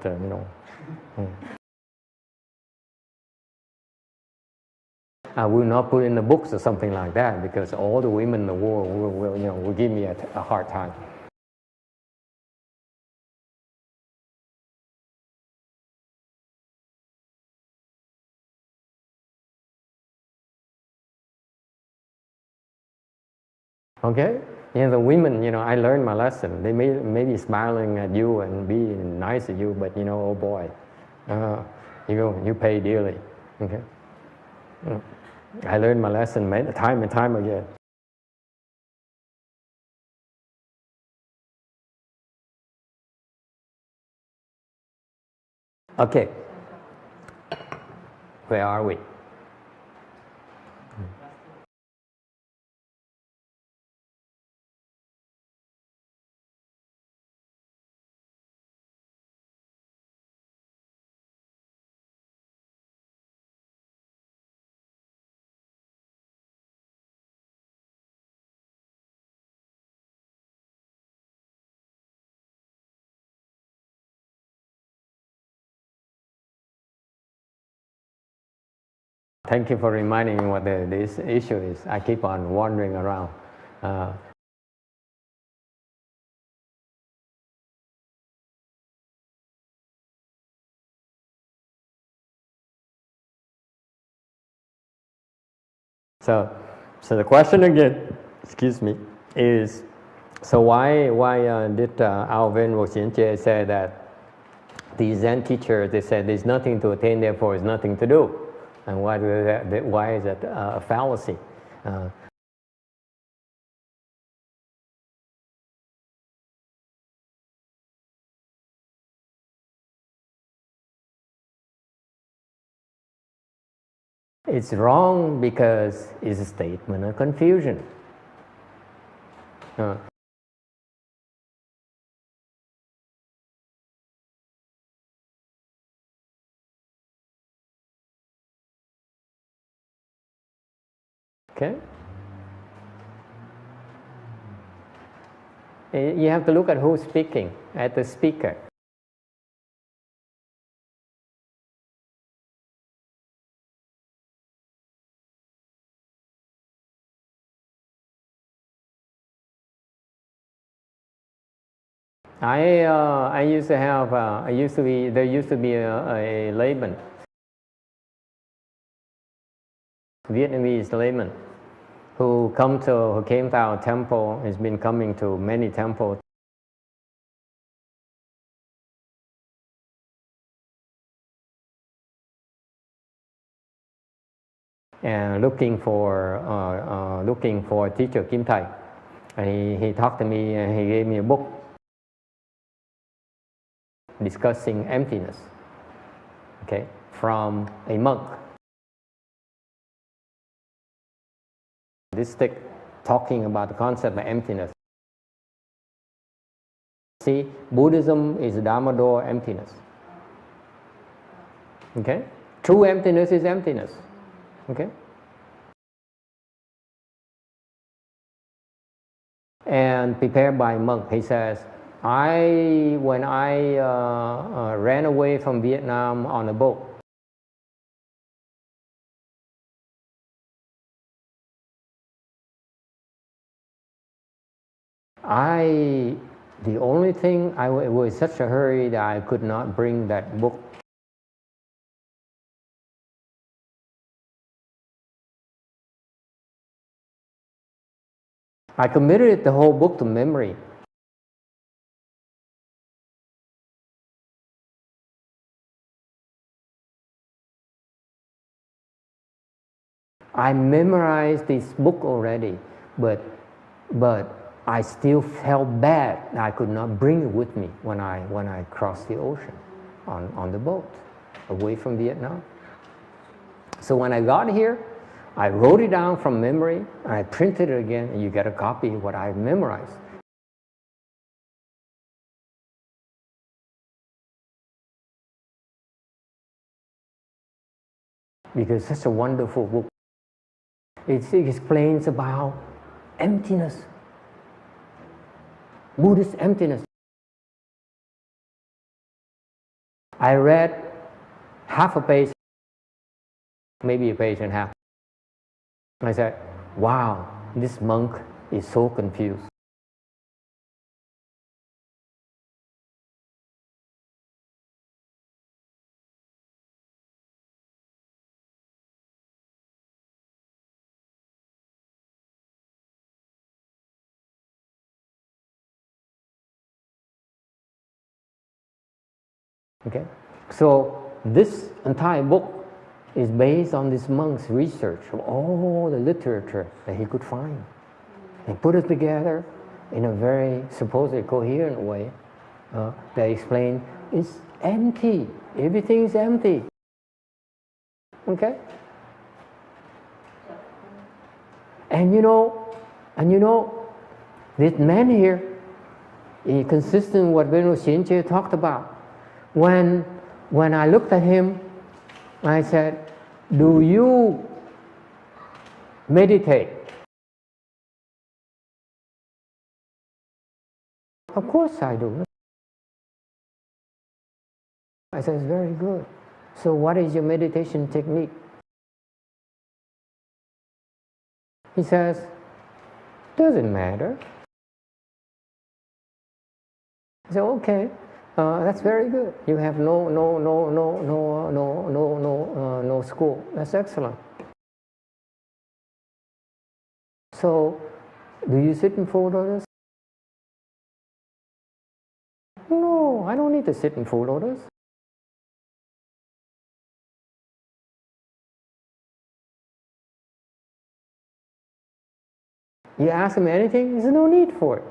I will not put in the books or something like that, because all the women in the world will give me a hard time. Okay? The women, I learned my lesson. They may be smiling at you and be nice to you, but oh boy, you pay dearly. Okay? I learned my lesson time and time again. Okay. Where are we? Thank you for reminding me what this issue is. I keep on wandering around. So the question again, excuse me, is so why did our Venerable Xianjie say that the Zen teachers, they said there's nothing to attain, therefore there's nothing to do, and why is that a fallacy? It's wrong because it's a statement of confusion. Okay? You have to look at who's speaking, at the speaker. I used to have there used to be a layman, Vietnamese layman, who came to our temple. Has been coming to many temples. And looking for teacher Kim Tai, and he talked to me and he gave me a book discussing emptiness. Okay, from a monk. This stick talking about the concept of emptiness. See, Buddhism is Dharma door emptiness. Okay, true emptiness is emptiness. Okay, and prepared by a monk. He says, when I ran away from Vietnam on a boat, the only thing, I was in such a hurry that I could not bring that book. I committed the whole book to memory. I memorized this book already, but I still felt bad I could not bring it with me when I crossed the ocean on the boat away from Vietnam. So when I got here, I wrote it down from memory and I printed it again, and you get a copy of what I memorized. Because it's such a wonderful book. It explains about emptiness, Buddhist emptiness. I read half a page, maybe a page and a half. I said, wow, this monk is so confused. Okay? So this entire book is based on this monk's research of all the literature that he could find. And put it together in a very supposedly coherent way that explain it's empty. Everything is empty. Okay? And you know, this man here is consistent with what Venerable Xianjie talked about. When I looked at him, I said, do you meditate? Of course I do. I said, it's very good. So what is your meditation technique? He says, doesn't matter. I said, okay, that's very good. You have no school. That's excellent. So, do you sit in full lotus? No, I don't need to sit in full lotus. You ask him anything, there's no need for it.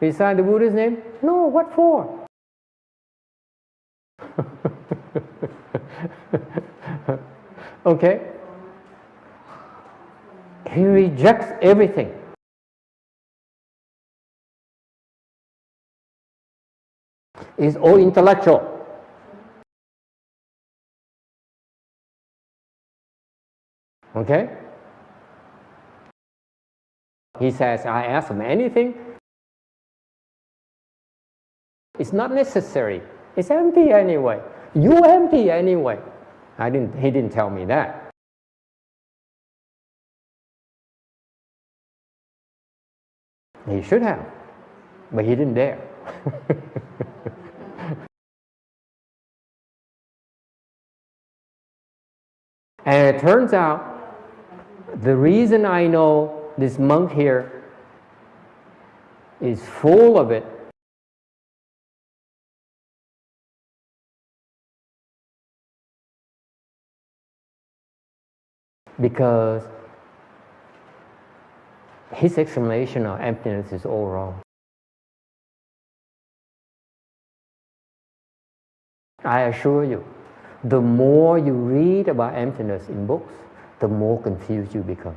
Beside the Buddha's name? No, what for? Okay? He rejects everything. He's all intellectual. Okay? He says, I ask him anything. It's not necessary. It's empty anyway. You empty anyway. He didn't tell me that. He should have, but he didn't dare. And it turns out, the reason I know this monk here is full of it because his explanation of emptiness is all wrong. I assure you, the more you read about emptiness in books, the more confused you become.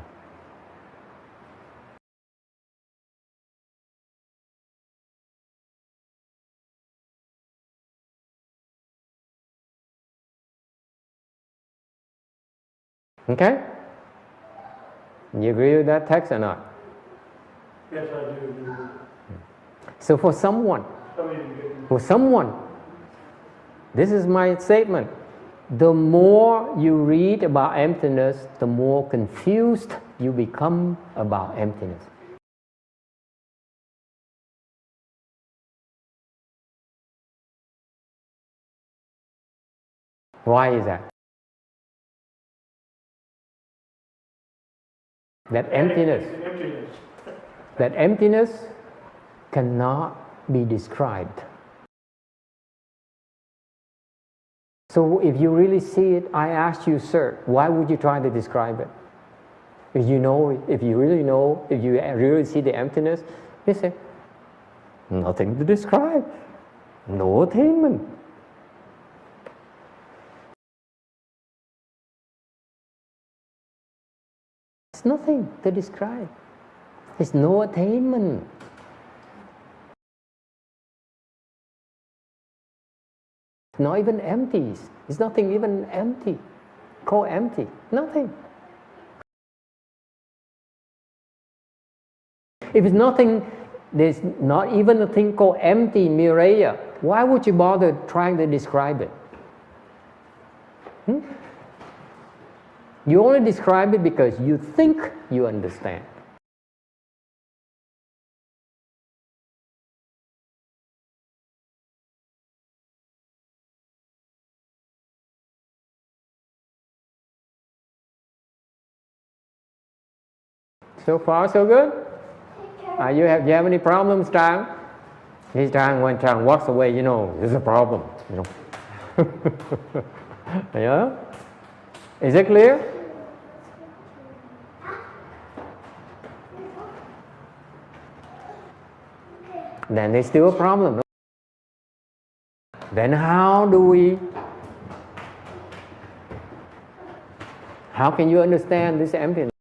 Okay? You agree with that text or not? Yes, I do. So for someone, this is my statement. The more you read about emptiness, the more confused you become about emptiness. Why is that? That emptiness cannot be described. So if you really see it, I ask you, sir, why would you try to describe it? If you really see the emptiness, you say, nothing to describe, no attainment. It's nothing to describe. It's no attainment. Not even empty. It's nothing even empty. Called empty. Nothing. If it's nothing, there's not even a thing called empty, Mireya. Why would you bother trying to describe it? You only describe it because you think you understand. So far, so good? you have any problems, Trang? He's Trang, when Trang walks away, you know, there's a problem, you know. Yeah? Is it clear? Then there's still a problem. No? Then how can you understand this emptiness?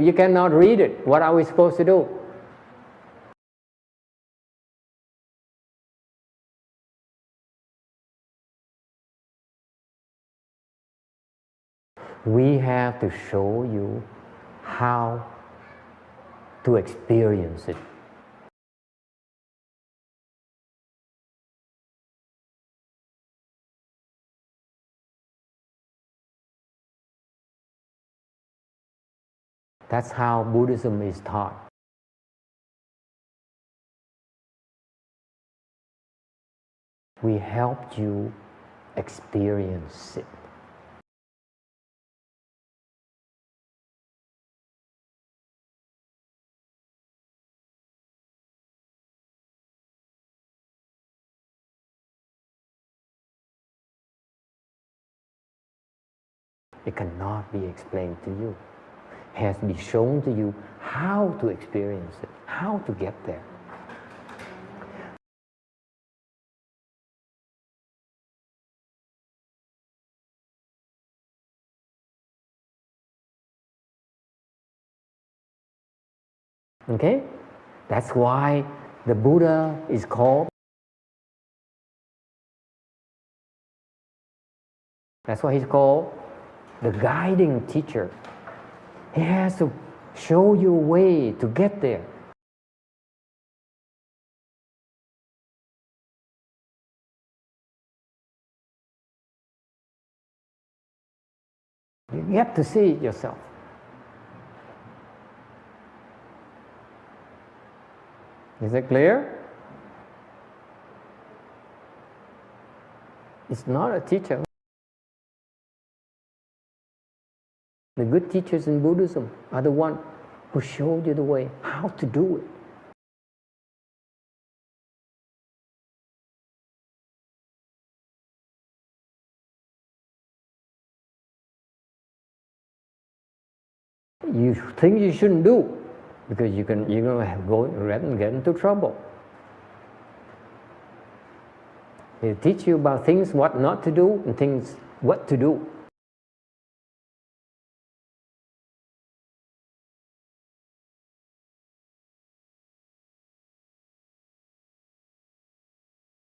You cannot read it. What are we supposed to do? We have to show you how to experience it. That's how Buddhism is taught. We help you experience it. It cannot be explained to you. It has to be shown to you how to experience it, how to get there. Okay? That's why the Buddha is called. That's why he's called the guiding teacher. He has to show you a way to get there. You have to see it yourself. Is it clear? It's not a teacher. The good teachers in Buddhism are the ones who showed you the way, how to do it. You think you shouldn't do, because you're going to go and get into trouble. They teach you about things what not to do and things what to do.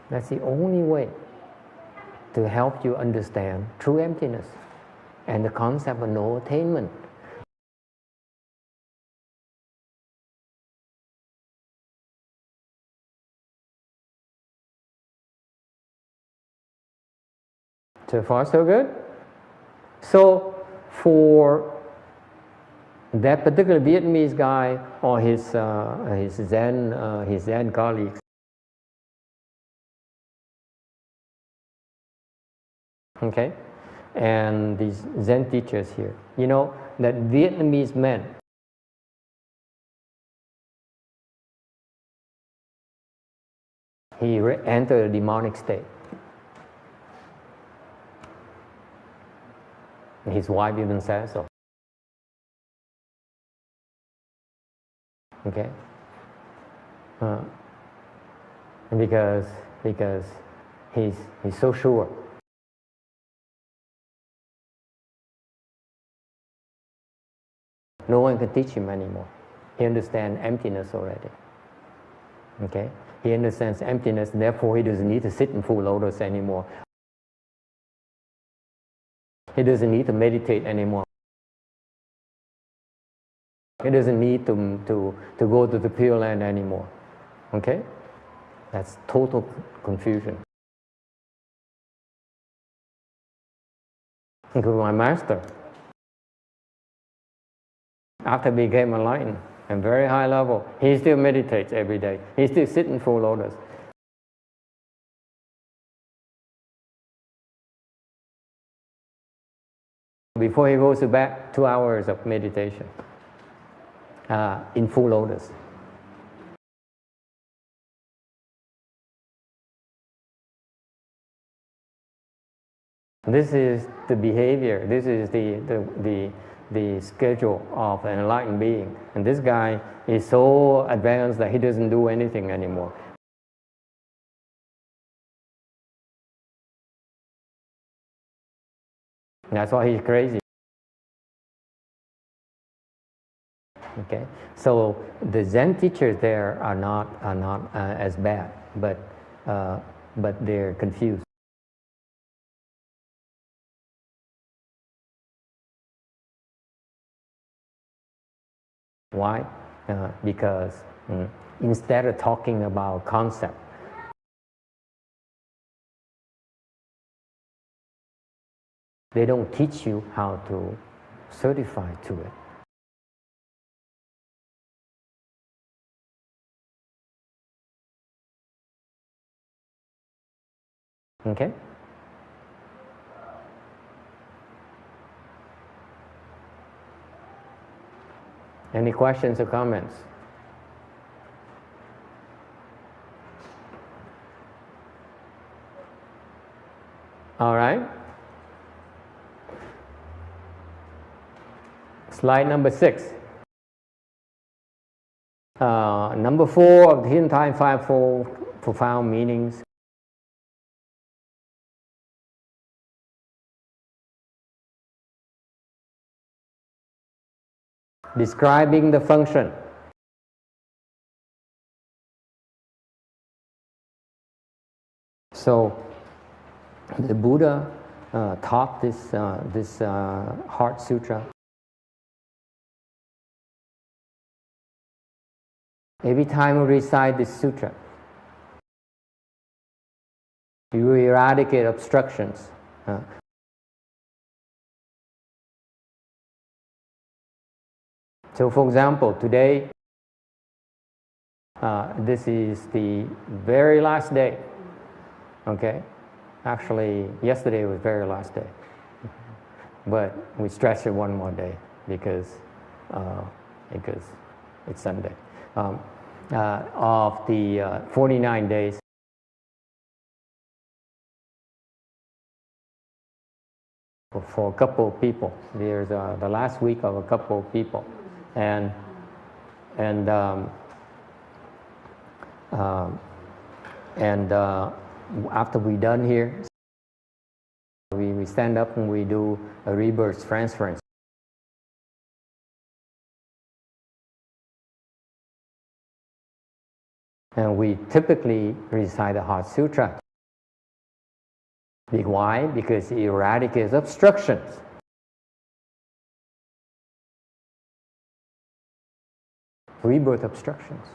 That's the only way to help you understand true emptiness and the concept of no attainment. So far, so good? So, for that particular Vietnamese guy or his Zen colleagues, okay, and these Zen teachers here, you know that Vietnamese man, he entered a demonic state. His wife even says so. Okay, because he's so sure. No one can teach him anymore. He understands emptiness already. Okay, he understands emptiness. Therefore, he doesn't need to sit in full lotus anymore. He doesn't need to meditate anymore. He doesn't need to go to the Pure Land anymore. Okay? That's total confusion. Including my master. After he became enlightened, and very high level, he still meditates every day. He still sits in full lotus. before he goes to bed, 2 hours of meditation in full lotus. This is the behavior, this is the schedule of an enlightened being. And this guy is so advanced that he doesn't do anything anymore. That's why he's crazy. Okay, so the Zen teachers there are not as bad, but they're confused. Why? Because instead of talking about concept, they don't teach you how to certify to it. Okay? Any questions or comments? All right. Slide number 6. Number 4 of the Tian Tai Fivefold Profound Meanings. Describing the function. So the Buddha taught this Heart Sutra. Every time we recite this sutra, you eradicate obstructions. So for example, today, this is the very last day, okay? Actually, yesterday was the very last day. But we stretched it one more day because it's Sunday. Of the 49 days, for a couple of people. There's the last week of a couple of people. And after we're done here, we stand up and we do a rebirth transference. And we typically recite the Heart Sutra. Why? Because it eradicates obstructions. Rebirth obstructions.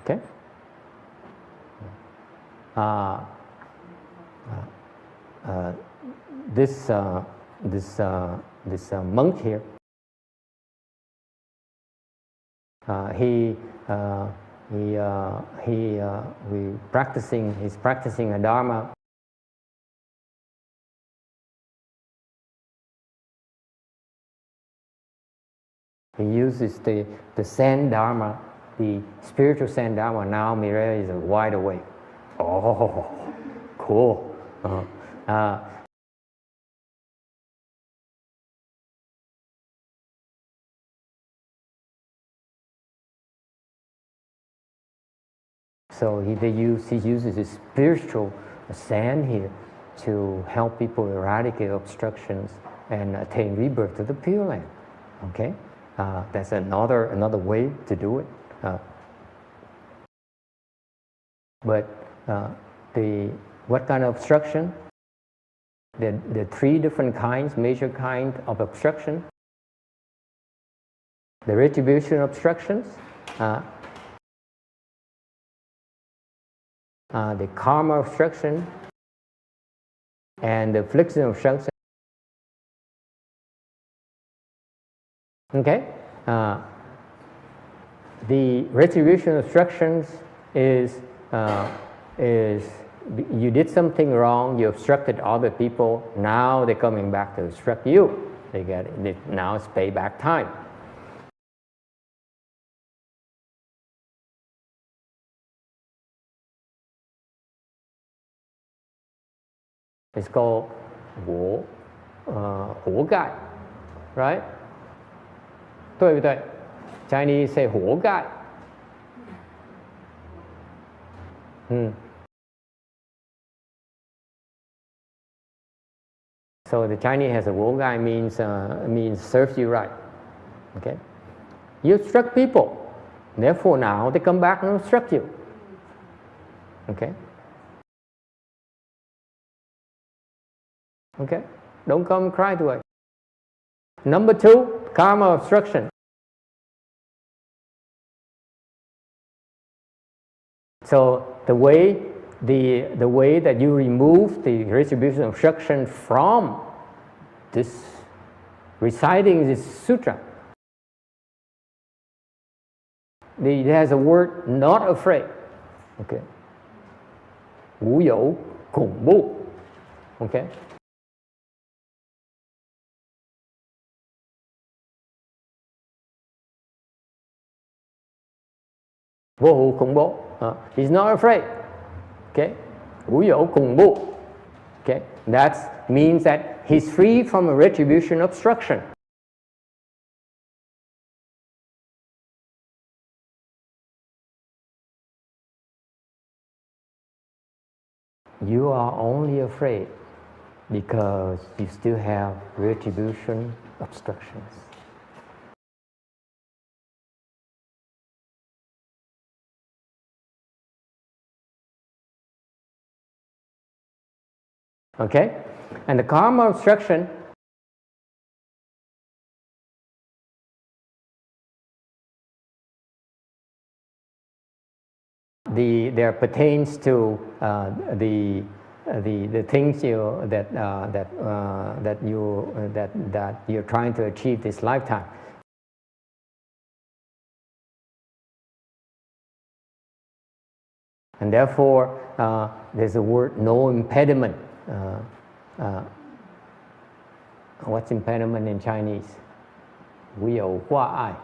Okay? This monk here, he's practicing a Dharma. He uses the Zen Dharma, the spiritual Zen Dharma. Now Mireille is wide awake. Oh, cool. So he uses his spiritual Zen here to help people eradicate obstructions and attain rebirth to the Pure Land. Okay? That's another way to do it. But what kind of obstruction? There are 3 different kinds, major kind of obstruction. The retribution obstructions, the karma obstruction, and the affliction obstruction. Okay? The retribution obstructions is you did something wrong, you obstructed other people, now they're coming back to obstruct you. Now it's payback time. It's called 活该, right? 对不对? Chinese say 活该. So the Chinese has a 活该 means serves you right. Okay? You obstruct people, therefore now they come back and obstruct you. Okay? Okay? Don't come and cry to it. Number 2, karma obstruction. So the way that you remove the retribution obstruction from this reciting this sutra, it has a word not afraid. Okay. 无有恐怖. Okay. Vô hữu khủng bố. He's not afraid. Okay. 无有恐怖. Okay. That means that he's free from a retribution obstruction. You are only afraid because you still have retribution obstructions. Okay? And the karma obstruction there pertains to the things that you're trying to achieve this lifetime. And therefore, there's a word no impediment. What's impediment in Chinese? 无有挂碍.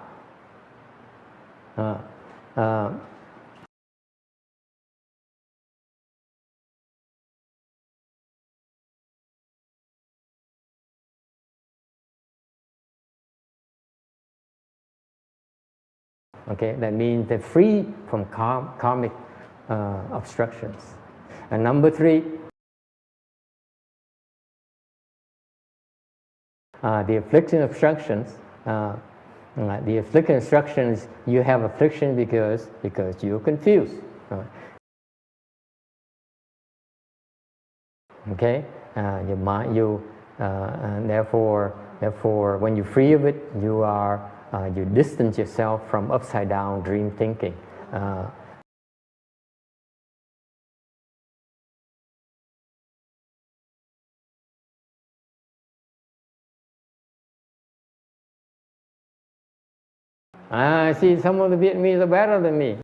Okay, that means they're free from karmic obstructions. And number 3, the affliction obstructions. The affliction obstructions, you have affliction because you're confused. Okay, your mind, and therefore, when you're free of it, you distance yourself from upside down dream thinking. I see some of the Vietnamese are better than me.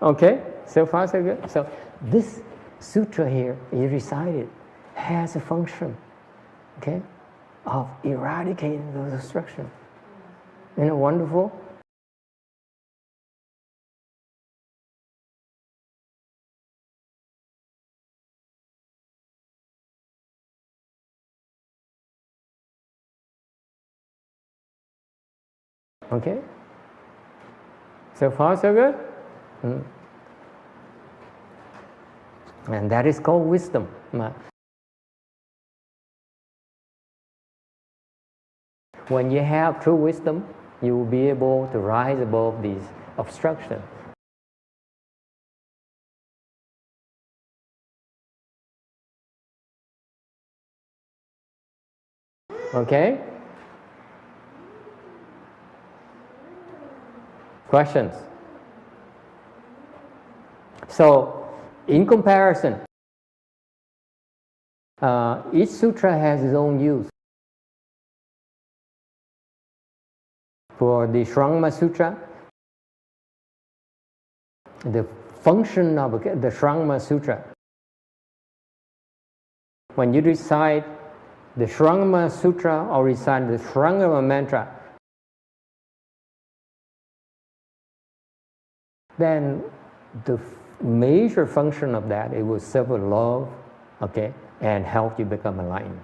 Okay, so far so good. So this sutra here, you recited, has a function, okay, of eradicating those obstructions. Isn't it wonderful? Okay, so far so good. And that is called wisdom. When you have true wisdom, you will be able to rise above these obstructions. Okay? Questions? So, in comparison, each sutra has its own use. For the Shrangma Sutra, the function of the Shrangma Sutra. When you recite the Shrangma Sutra or recite the Shrangma mantra, then the major function of that, it will serve love, okay, and help you become enlightened.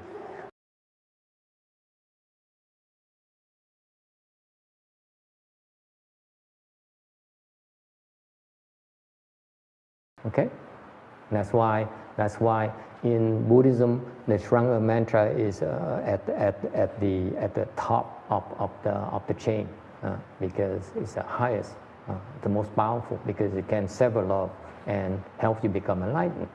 Okay, that's why in Buddhism the Shrangma mantra is at the top of the chain because it's the highest, the most powerful, because it can sever love and help you become enlightened.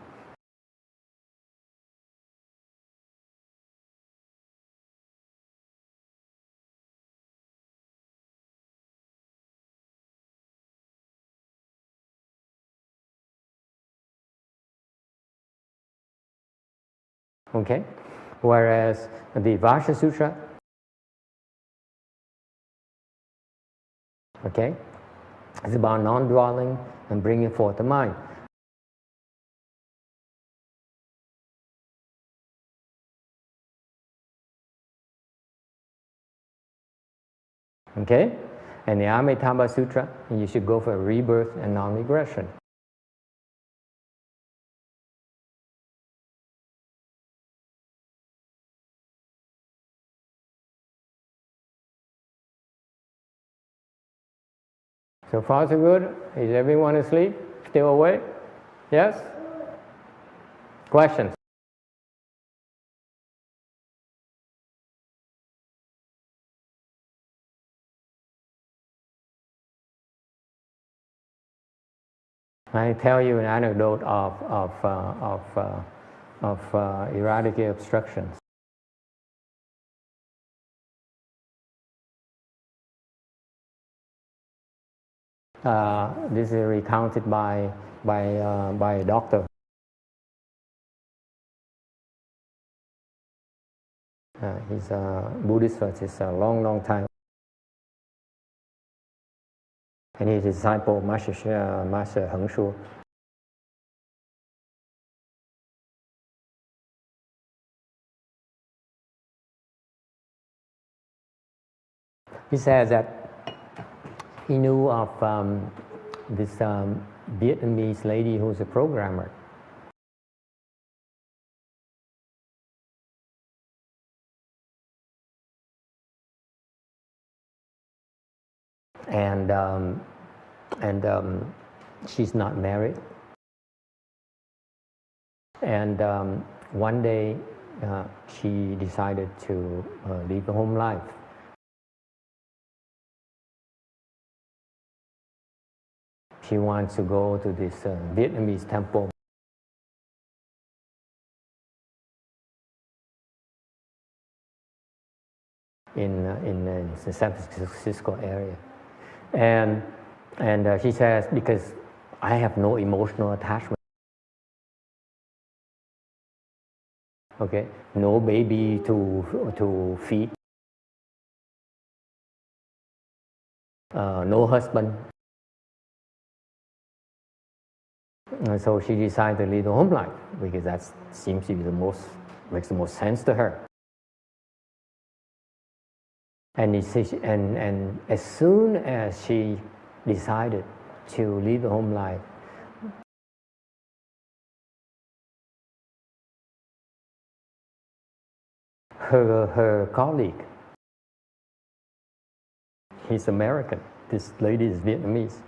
Okay, whereas the Vasha Sutra, okay, it's about non-dwelling and bringing forth the mind. Okay, and the Amitabha Sutra, you should go for rebirth and non-regression. So far so good? Is everyone asleep? Still awake? Yes? Questions? I tell you an anecdote of eradicate obstructions. This is recounted by a doctor. He's a Buddhist for a long time. And his disciple, Master Heng Shu. He says that he knew of this Vietnamese lady who's a programmer. And she's not married. And one day she decided to leave the home life. She wants to go to this Vietnamese temple. In the San Francisco area. And she says, because I have no emotional attachment. Okay, no baby to feed, no husband. And so she decided to lead a home life because that seems to be makes the most sense to her. And as soon as she decided to lead the home life, her colleague, he's American, this lady is Vietnamese.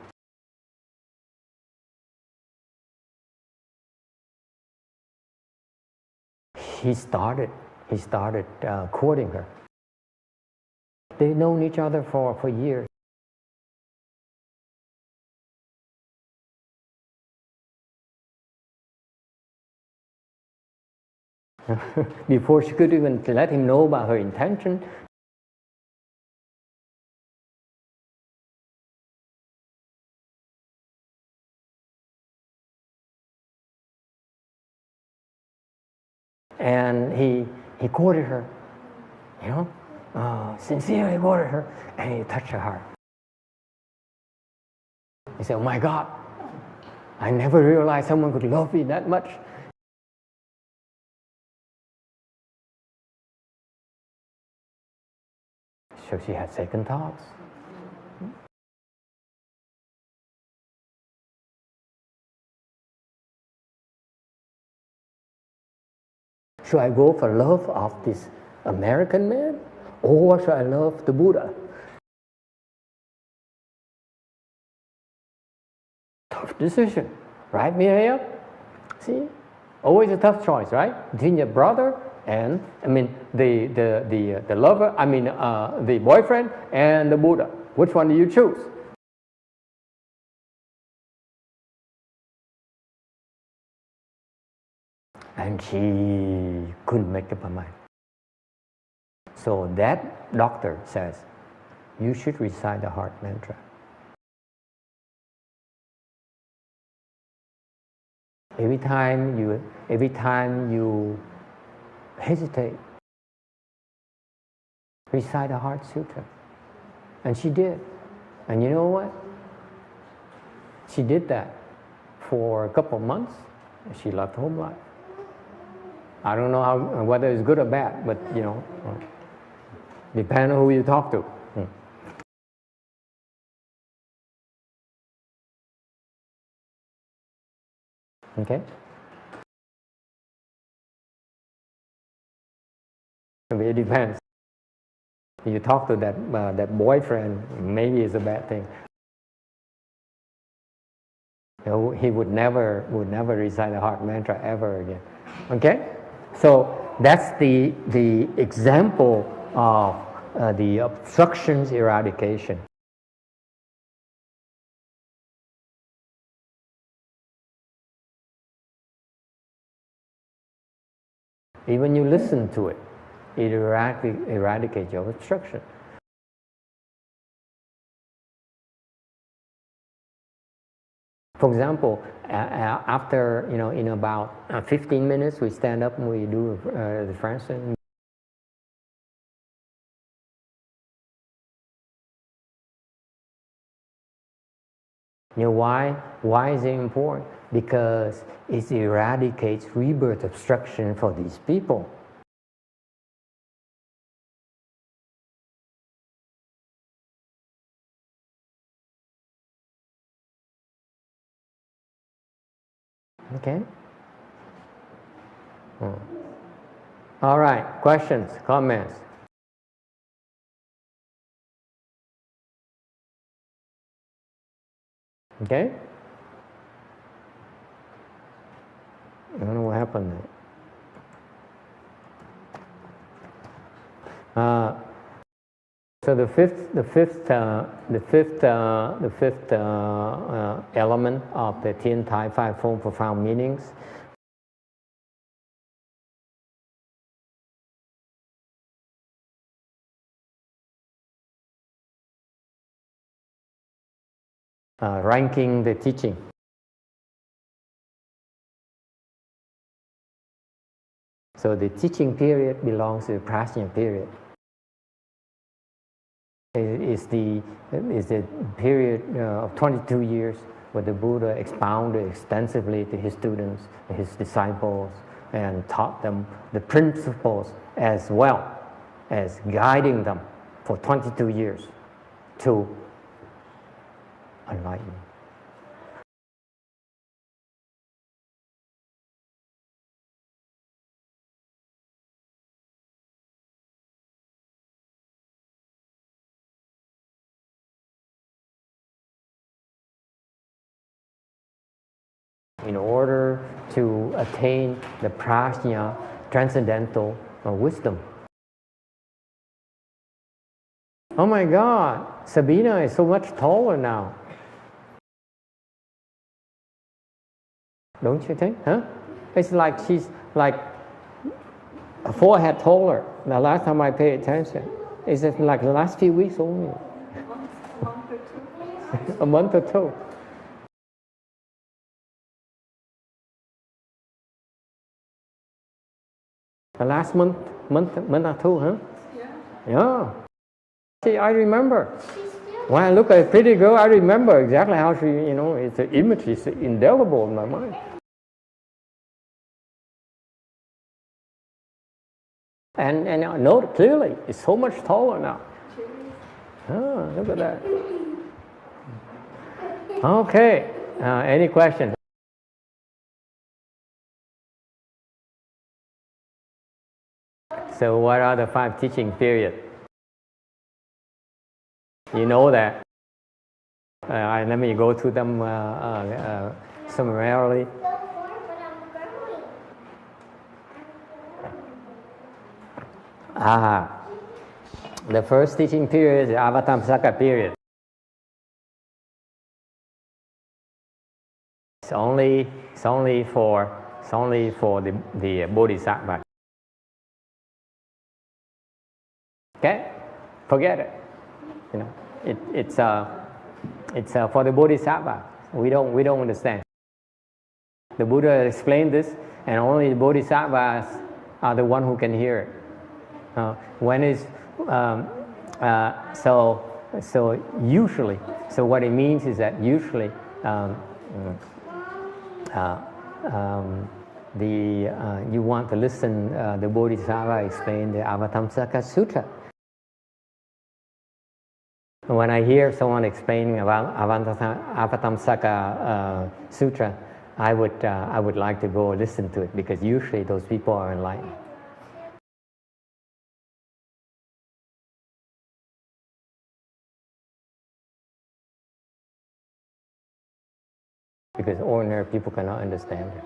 He started courting her. They've known each other for years. Before she could even let him know about her intention, and he courted her, you know, sincerely courted her, and he touched her heart. He said, "Oh my God, I never realized someone could love me that much. So she had second thoughts. Should I go for love of this American man, or should I love the Buddha? Tough decision, right, Miriam? See, always a tough choice, right? Between your brother and, the lover, the boyfriend and the Buddha. Which one do you choose? And she couldn't make up her mind. So that doctor says, you should recite the heart mantra. Every time you hesitate, recite the Heart Sutra. And she did. And you know what? She did that for a couple of months, and she left home life. I don't know whether it's good or bad, but depends on who you talk to. Okay? It depends. If you talk to that boyfriend, maybe it's a bad thing. He would never recite the heart mantra ever again. Okay? So that's the example of the obstructions eradication. Even you listen to it, it eradicates your obstruction. For example, after, in about 15 minutes, we stand up and we do the Francis. Why? Why is it important? Because it eradicates rebirth obstruction for these people. Okay? All right, questions, comments? Okay? I don't know what happened there. So the fifth element of the Tian Tai Fivefold Profound Meanings ranking the teaching. So the teaching period belongs to the Prajna period. It is the period of 22 years where the Buddha expounded extensively to his students, his disciples, and taught them the principles as well as guiding them for 22 years to enlightenment. In order to attain the prajna, transcendental wisdom. Oh my God, Sabina is so much taller now. Don't you think? Huh? It's like she's like a forehead taller. The last time I paid attention, it's just like the last few weeks only. A month or two. A month or two. The last month or two, huh? Yeah. Yeah. See, I remember. She's still When I look at a pretty girl, I remember exactly how she, it's an image, it's indelible in my mind. And I note clearly, it's so much taller now. Oh, look at that. Okay, any questions? So what are the 5 teaching periods? You know that. Let me go through them summarily. The first teaching period is the Avatamsaka period. It's only for the Bodhisattva. Okay, forget it. It's for the Bodhisattva. We don't understand. The Buddha explained this, and only the Bodhisattvas are the one who can hear it. So usually, so what it means is that usually you want to listen. The Bodhisattva explain the Avatamsaka Sutra. When I hear someone explaining about Avatamsaka Sutra, I would like to go listen to it, because usually those people are enlightened. Because ordinary people cannot understand it.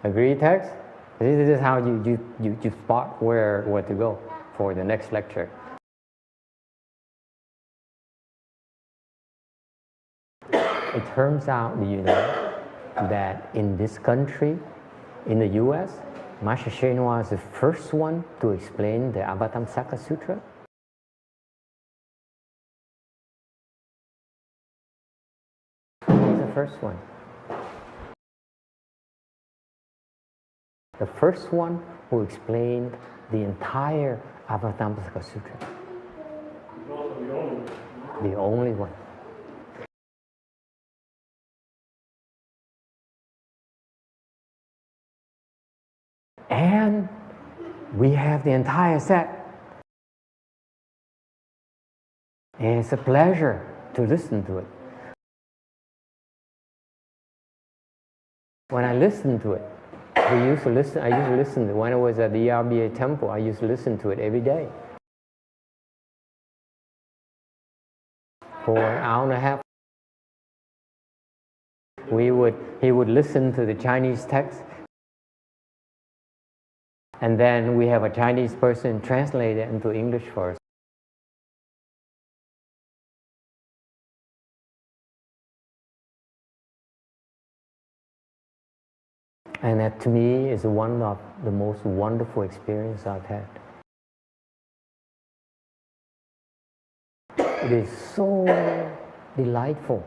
Agree, text? This is how you spot where to go for the next lecture. It turns out, that in this country, in the U.S., Master Shenhua is the first one to explain the Avatamsaka Sutra. He's the first one. The first one who explained the entire Avatamsaka Sutra. He's also the only one. The only one. And we have the entire set. And it's a pleasure to listen to it. When I listen to it, I used to listen to it. When I was at the ERBA temple, I used to listen to it every day. For an hour and a half. He would listen to the Chinese text, and then we have a Chinese person translate it into English for us. And that, to me, is one of the most wonderful experiences I've had. It is so delightful.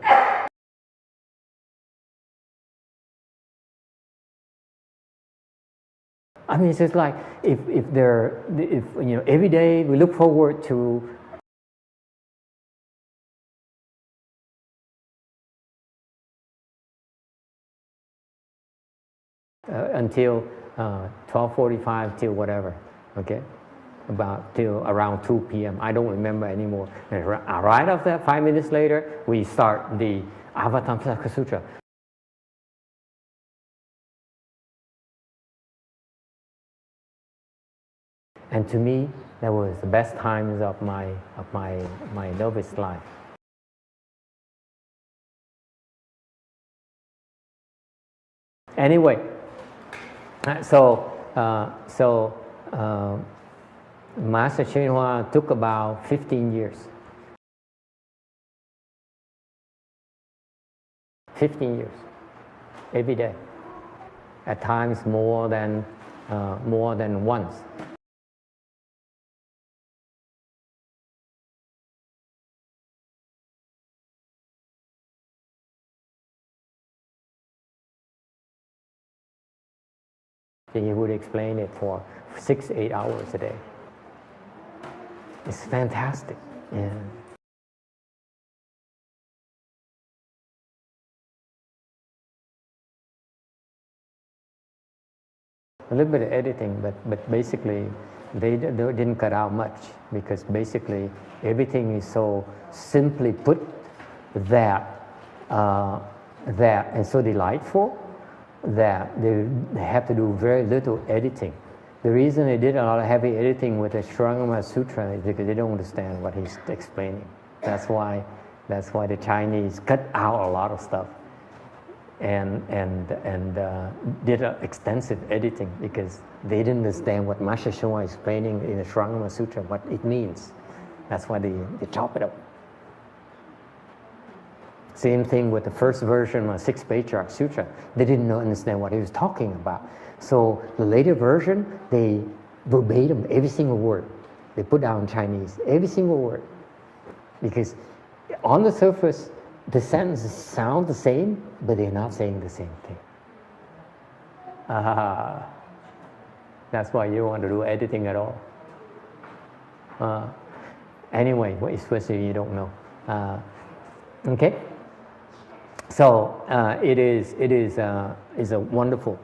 I mean, it's just like if every day we look forward to until 12:45 till whatever, okay, about till around 2 p.m. I don't remember anymore. And right after 5 minutes later, we start the Avatamsaka Sutra. And to me, that was the best times of my novice life. Anyway, so Master Shenhua took about 15 years. 15 years, every day. At times more than once. He would explain it for 6-8 hours a day. It's fantastic. Yeah. A little bit of editing, but basically they didn't cut out much, because basically everything is so simply put that and so delightful that they have to do very little editing. The reason they did a lot of heavy editing with the Shrangama Sutra is because they don't understand what he's explaining. That's why the Chinese cut out a lot of stuff and did extensive editing, because they didn't understand what Master Shua is explaining in the Shrangama Sutra, what it means. That's why they chop it up. Same thing with the first version of Sixth Patriarch Sutra. They didn't understand what he was talking about. So the later version, they verbatim every single word. They put down in Chinese, every single word. Because on the surface, the sentences sound the same, but they're not saying the same thing. That's why you don't want to do editing at all. Anyway, especially you don't know. Okay? So it is a wonderful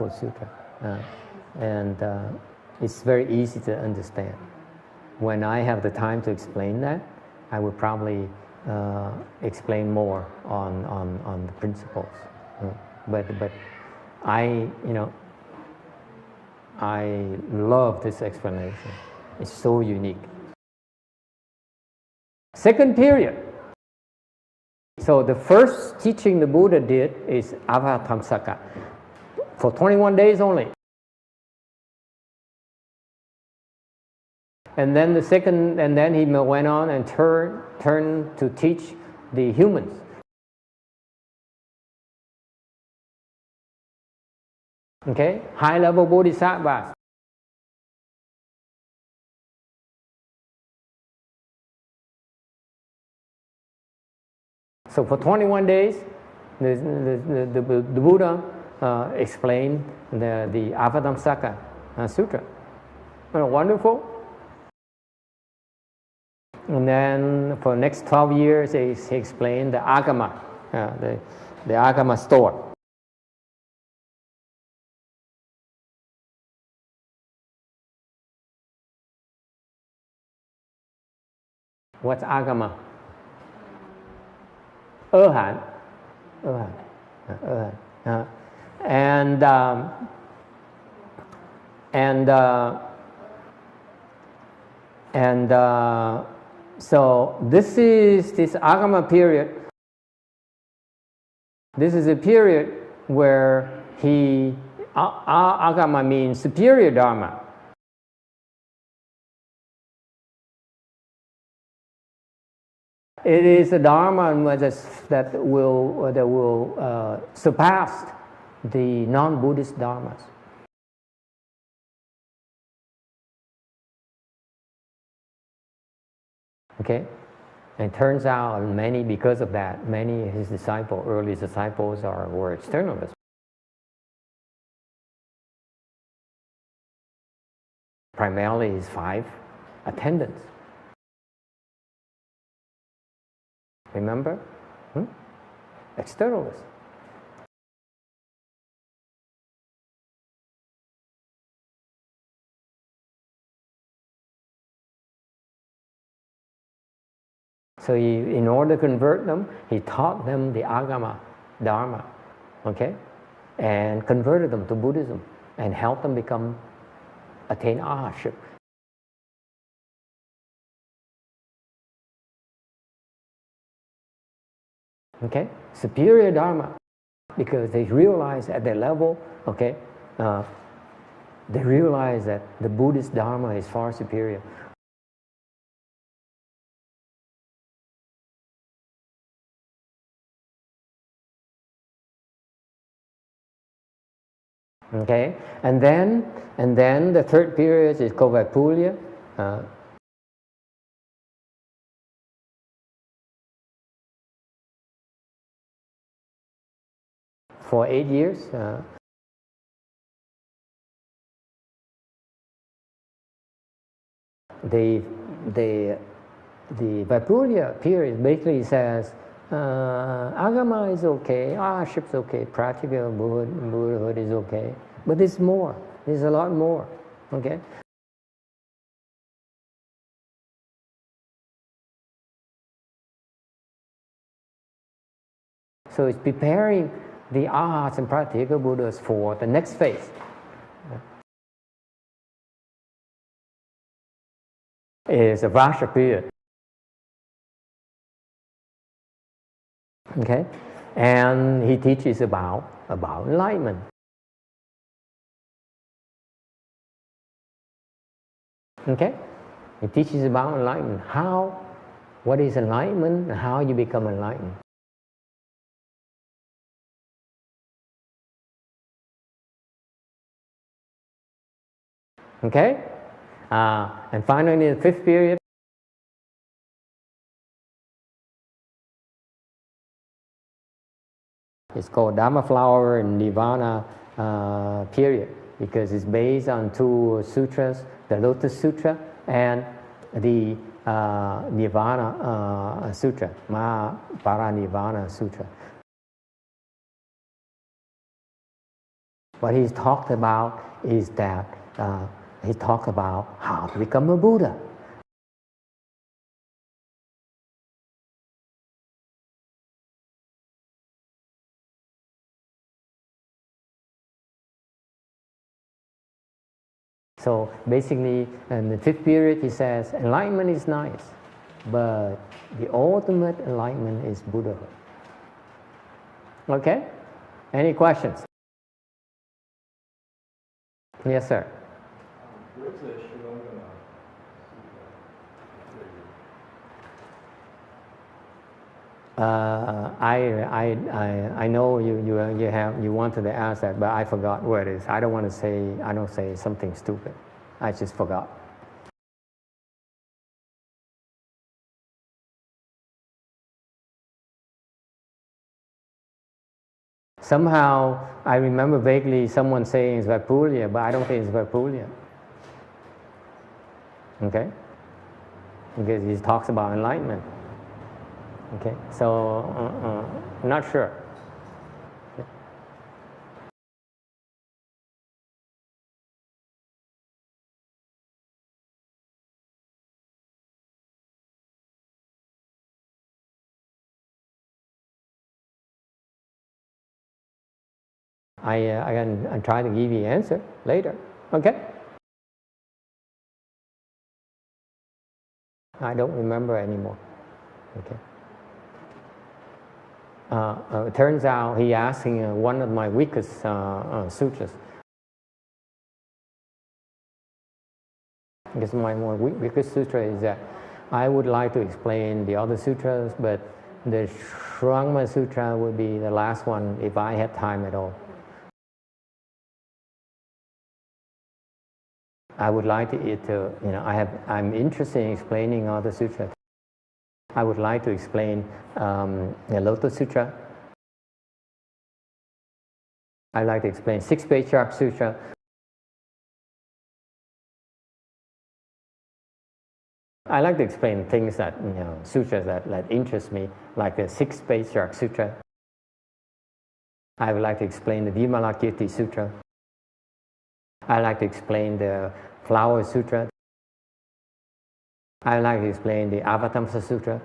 sutra, and it's very easy to understand. When I have the time to explain that, I would probably explain more on the principles. But I love this explanation. It's so unique. Second period. So the first teaching the Buddha did is Avatamsaka for 21 days only. And then he went on and turned to teach the humans. Okay, high-level bodhisattvas. So for 21 days, the Buddha explained the Avatamsaka Sutra. Wonderful. And then for the next 12 years, he explained the Agama, the Agama store. What's Agama? Erhan. So this Agama period. This is a period where Agama means superior Dharma. It is a Dharma that will surpass the non-Buddhist Dharmas. Okay? And it turns out because of that, many of his early disciples were externalists. Primarily his 5 attendants. Remember? Externalists. So in order to convert them, he taught them the Agama Dharma, okay? And converted them to Buddhism and helped them attain arhatship. Okay? Superior Dharma, because they realize at their level, okay, they realize that the Buddhist Dharma is far superior. Okay, and then the third period is Kovapulya. For 8 years. They the Vaipulya period basically says Agama is okay, Aship's okay, practical Buddhahood is okay, but there's more. There's a lot more. Okay. So it's preparing the arhats and practical Buddhas for the next phase. Is a Vajra period. Okay? And he teaches about enlightenment. Okay? He teaches about enlightenment. What is enlightenment and how you become enlightened. Okay? And finally, the fifth period is called Dharma Flower and Nirvana period, because it's based on two sutras, the Lotus Sutra and the Nirvana Sutra, Mahaparinirvana Sutra. What he's talked about is that he talked about how to become a Buddha. So basically, in the fifth period, he says, enlightenment is nice, but the ultimate enlightenment is Buddhahood. Okay? Any questions? Yes, sir. Where's the Shilangama? I know you wanted to ask that, but I forgot where it is. I don't say something stupid. I just forgot. Somehow I remember vaguely someone saying it's Vaipulya, but I don't think it's Vaipulya. Okay? Because he talks about enlightenment. Okay, so not sure. Okay. I can try to give you an answer later. Okay. I don't remember anymore. Okay. It turns out he asking one of my weakest sutras. Because my more weakest sutra is that I would like to explain the other sutras, but the Shrangma Sutra would be the last one if I had time at all. I would like to I'm interested in explaining other sutras. I would like to explain the Lotus Sutra. I'd like to explain Six Patriarch Sutra. I like to explain things that, sutras that interest me, like the Six Patriarch Sutra. I would like to explain the Vimalakirti Sutra. I like to explain the Flower Sutra. I like to explain the Avatamsa Sutra.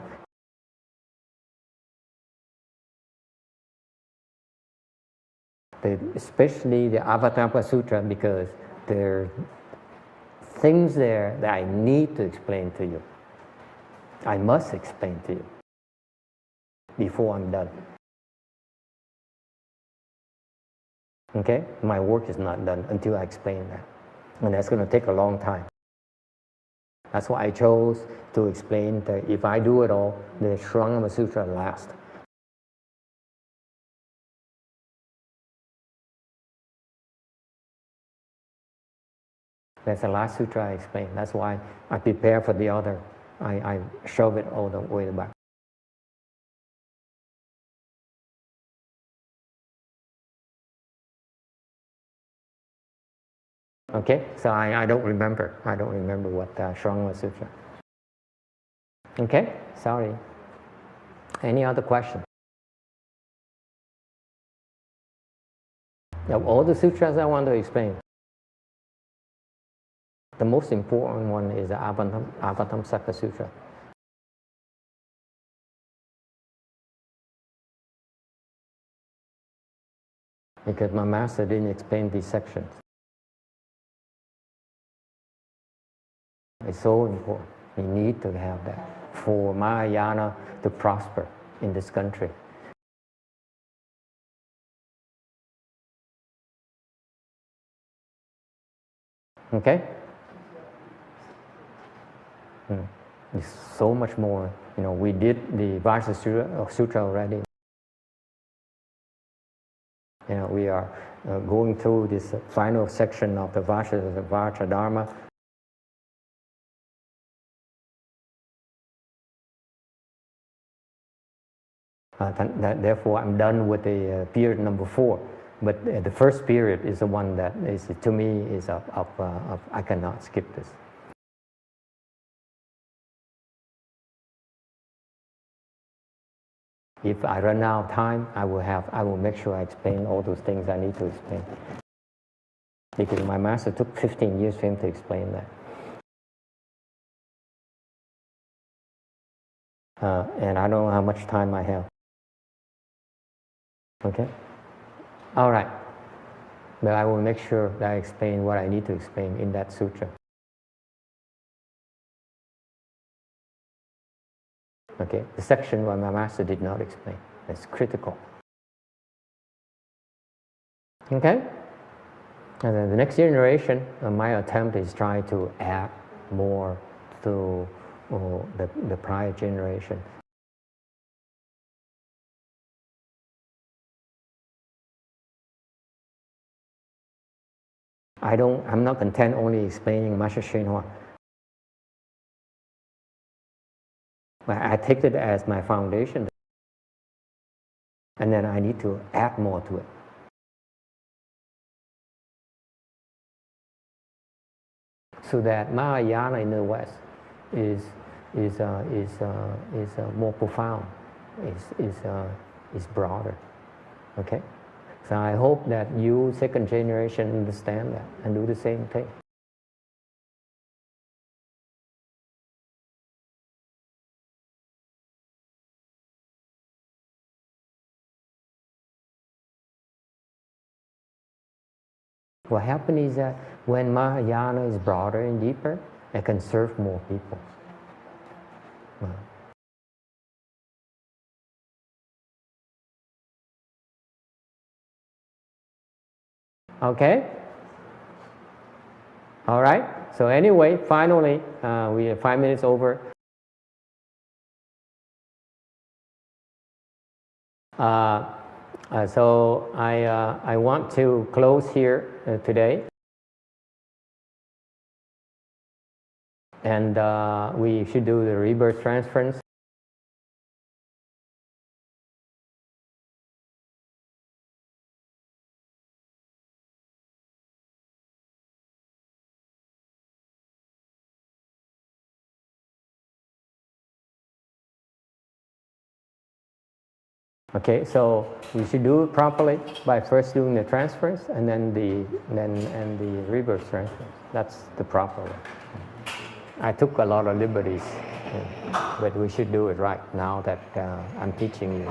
Especially the Avatamsa Sutra, because there are things there that I need to explain to you. I must explain to you before I'm done. Okay? My work is not done until I explain that. And that's going to take a long time. That's why I chose to explain that if I do it all, the Shrangama Sutra last. That's the last sutra I explained. That's why I prepare for the other. I shove it all the way back. Okay, so I don't remember. I don't remember what Shrangama Sutra. Okay, sorry. Any other question? Of all the sutras I want to explain, the most important one is the Avatamsaka Sutra. Because my master didn't explain these sections. It's so important. We need to have that for Mahayana to prosper in this country. Okay? There's so much more. You know, we did the Vajra Sutra already. You know, we are going through this final section of the Vajra Dharma. Therefore, I'm done with the period number 4. But the first period is the one that is, to me, is I cannot skip this. If I run out of time, I will make sure I explain all those things I need to explain. Because my master took 15 years for him to explain that. And I don't know how much time I have. Okay? All right. But I will make sure that I explain what I need to explain in that sutra. Okay? The section where my master did not explain. It's critical. Okay? And then the next generation, my attempt is trying to add more to the prior generation. I'm not content only explaining Masha Shenhua. But I take it as my foundation. And then I need to add more to it. So that Mahayana in the West is more profound, is broader. Okay? So I hope that you, second generation, understand that and do the same thing. What happens is that when Mahayana is broader and deeper, it can serve more people. Okay? All right. So anyway, finally, we have 5 minutes over. So I want to close here today. And we should do the rebirth transference. Okay, so we should do it properly by first doing the transference and then the reverse transference. That's the proper way. I took a lot of liberties, but we should do it right now that I'm teaching you.